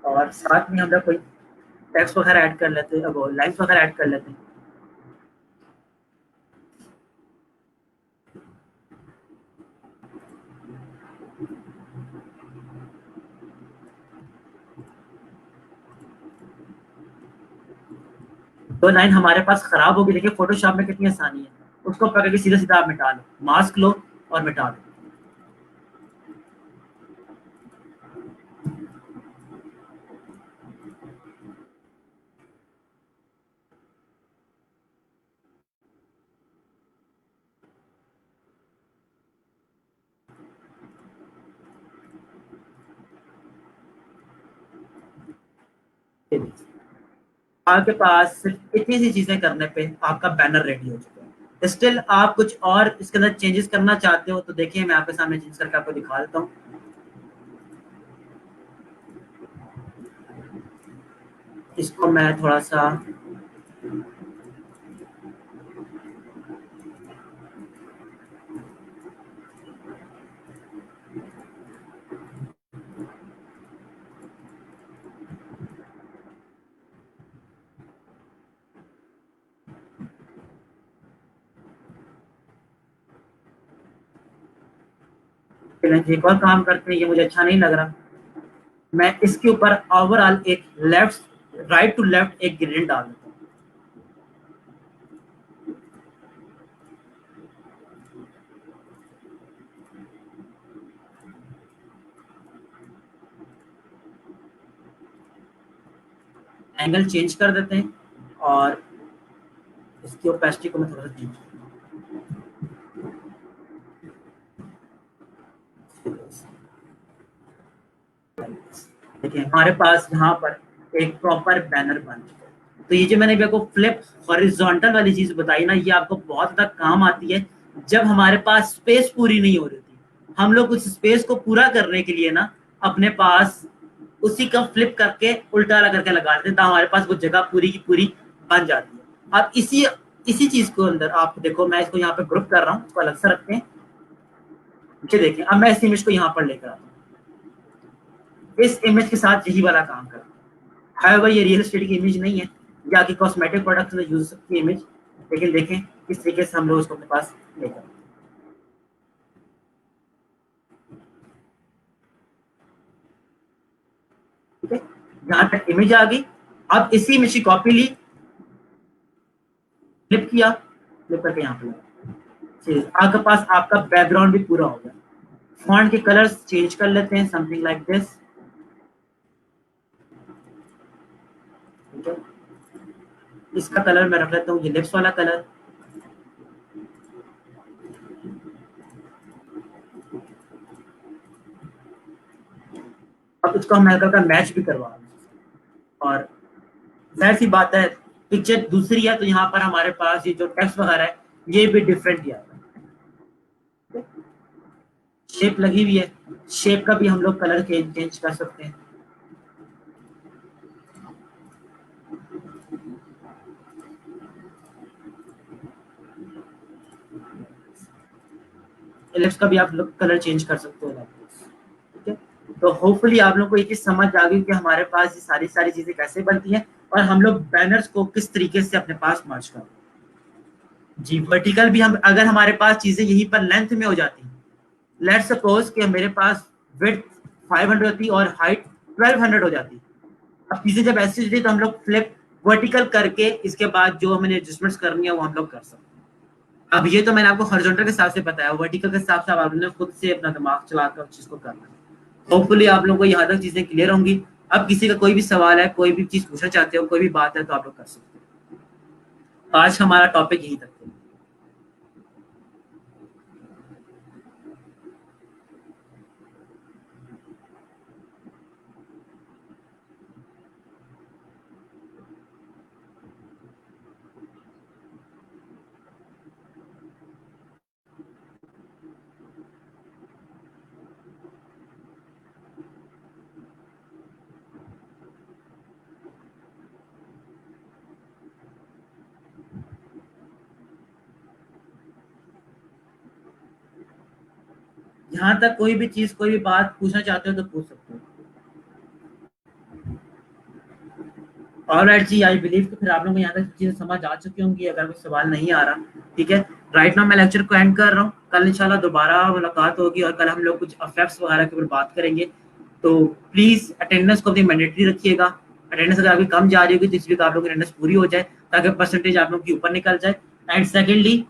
और साथ में हम लोग कोई टेक्स्ट वगैरह ऐड कर लेते हैं, अब लाइन्स वगैरह ऐड कर लेते हैं। तो लाइन हमारे पास खराब होगी, देखिए फोटोशॉप में कितनी आसानी है, उसको पकड़ के सीधा सीधा आप मिटा लो, मास्क लो और मिटा दो। आपके पास सिर्फ इतनी सी चीजें करने पे आपका बैनर रेडी हो चुका है। स्टिल आप कुछ और इसके अंदर चेंजेस करना चाहते हो तो देखिए मैं आपके सामने चेंज करके आपको दिखा देता हूँ। इसको मैं थोड़ा सा एक और काम करते हैं, ये मुझे अच्छा नहीं लग रहा। मैं इसके ऊपर ओवरऑल एक लेफ्ट राइट टू लेफ्ट एक ग्रेडियंट डाल देता हूँ। एंगल चेंज कर देते हैं और इसकी ओपेसिटी को मैं थोड़ा सा चेंज। देखिए हमारे पास यहाँ पर एक प्रॉपर बैनर बन चुका है। तो ये जो मैंने भी आपको फ्लिप हॉरिजॉन्टल वाली चीज बताई ना, ये आपको बहुत ज्यादा काम आती है जब हमारे पास स्पेस पूरी नहीं हो रही थी। हम लोग उस स्पेस को पूरा करने के लिए ना अपने पास उसी का फ्लिप करके उल्टा करके लगा देते हैं, तो हमारे पास वो जगह पूरी की पूरी बन जाती है। अब इसी इसी चीज को अंदर आप देखो, मैं इसको यहाँ पे ग्रुप कर रहा हूँ, इसको अलग से रखते हैं। नीचे देखिए, अब मैं इस इमेज को यहाँ पर लेकर आता हूँ, इस इमेज के साथ यही वाला काम कर। हाउएवर ये रियल एस्टेट की इमेज नहीं है, ये आपकी कॉस्मेटिक प्रोडक्ट में यूज की इमेज। लेकिन देखें किस तरीके से हम लोग उसको अपने पास लेकर, ठीक है। यहाँ तक इमेज आ गई। अब इसी इमेज की कॉपी ली, फ्लिप किया, फ्लिप करके यहाँ पे लगा, आपके पास आपका बैकग्राउंड भी पूरा हो गया। फॉन्ट के कलर्स चेंज कर लेते हैं, समथिंग लाइक दिस, ठीक है। इसका कलर मैं रख लेता हूँ ये लिप्स वाला कलर। अब इसको हम हल्का का मैच भी करवा रहे हैं। और जाहिर सी बात है, पिक्चर दूसरी है तो यहाँ पर हमारे पास ये जो टेक्स्ट वगैरह है ये भी डिफरेंट दिया है। शेप लगी हुई है, शेप का भी हम लोग कलर चेंज कर सकते हैं। एलिप्स का भी आप लोग कलर चेंज कर सकते हो, ठीक है। तो होपफुली आप लोग को ये चीज समझ आ गई कि हमारे पास ये सारी सारी चीजें कैसे बनती हैं और हम लोग बैनर्स को किस तरीके से अपने पास मर्ज कर। जी वर्टिकल भी हम अगर हमारे पास चीजें यहीं पर लेंथ में हो जाती, लेट्स सपोज कि मेरे पास विड्थ 500 होती और हाइट 1200 हो जाती। अब चीजें जब ऐसी होती तो हम लोग फ्लिप वर्टिकल करके इसके बाद जो हमें एडजस्टमेंट्स करनी है वो हम लोग कर सकते हैं। अब ये तो मैंने आपको हॉरिजॉन्टल के हिसाब से बताया, वर्टिकल के हिसाब से आपने खुद से अपना दिमाग चलाकर उस चीज को करना है। होपफुली आप लोगों को यहाँ तक चीजें क्लियर होंगी। अब किसी का कोई भी सवाल है, कोई भी चीज पूछना चाहते हो, कोई भी बात है तो आप लोग कर सकते हो। आज हमारा टॉपिक यही तक है। यहाँ तक कोई भी चीज, कोई भी बात पूछना चाहते हो तो पूछ सकते हो। ऑलराइट जी, आई बिलीव कि फिर आप लोगों को यहाँ तक चीजें समझ आ चुकी होंगी। अगर कोई सवाल नहीं आ रहा, ठीक है, राइट नाउ मैं लेक्चर को एंड कर रहा हूँ। कल इंशाल्लाह दोबारा मुलाकात होगी और कल हम लोग कुछ इफेक्ट्स वगैरह के ऊपर बात करेंगे। तो प्लीज अटेंडेंस को अपनी मैंडेटरी रखिएगा। अटेंडेंस अगर आपकी कम जा रही होगी तो इस वीक आप लोग की अटेंडेंस पूरी हो जाए ताकि परसेंटेज आप लोग की ऊपर निकल जाए। एंड सेकेंडली,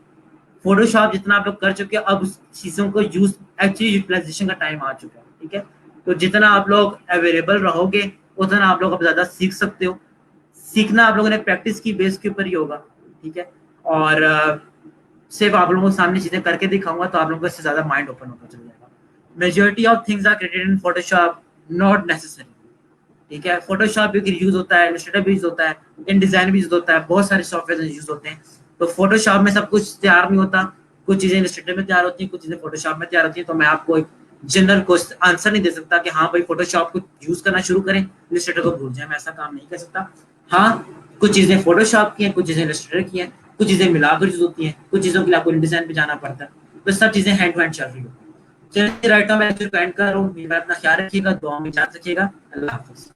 फोटोशॉप जितना आप लोग कर चुके हैं, अब उस चीजों को यूज एक्चुअली यूटिलाइजेशन का टाइम आ चुका है, ठीक है। तो जितना आप लोग अवेलेबल रहोगे उतना आप लोग अब ज्यादा सीख सकते हो। सीखना आप लोगों ने प्रैक्टिस की बेस के ऊपर ही होगा, ठीक है। और सिर्फ आप लोगों को सामने चीजें करके दिखाऊंगा तो आप लोगों को इससे ज्यादा माइंड ओपन होता चल जाएगा। Majority of things are created in Photoshop, not necessary, ठीक है। फोटोशॉप भी यूज होता है, इलस्ट्रेटर भी यूज होता है, इन डिजाइन भी यूज होता है, बहुत सारे सॉफ्टवेयर यूज होते हैं। तो फोटोशॉप में सब कुछ तैयार नहीं होता, कुछ चीजें इलस्ट्रेटर में तैयार होती हैं, कुछ चीजें फोटोशॉप में तैयार होती है। तो मैं आपको एक जनरल आंसर नहीं दे सकता कि हाँ भाई फोटोशॉप को यूज करना शुरू करें, इलस्ट्रेटर को भूल जाए, मैं ऐसा काम नहीं कर सकता। हाँ, कुछ चीजें फोटोशॉप की हैं, कुछ चीजें इलस्ट्रेटर की हैं, कुछ चीजें मिलाकर यूज होती हैं, कुछ चीजों के लिए आपको डिजाइन पे जाना पड़ता है। तो सब चीजें हैंड टू हैंड चल रही होती है। चलिए राइट नाउ मैं एंड कर रहा हूँ। अपना ख्याल रखिएगा, दुआ में याद रखिएगा। अल्लाह हाफिज।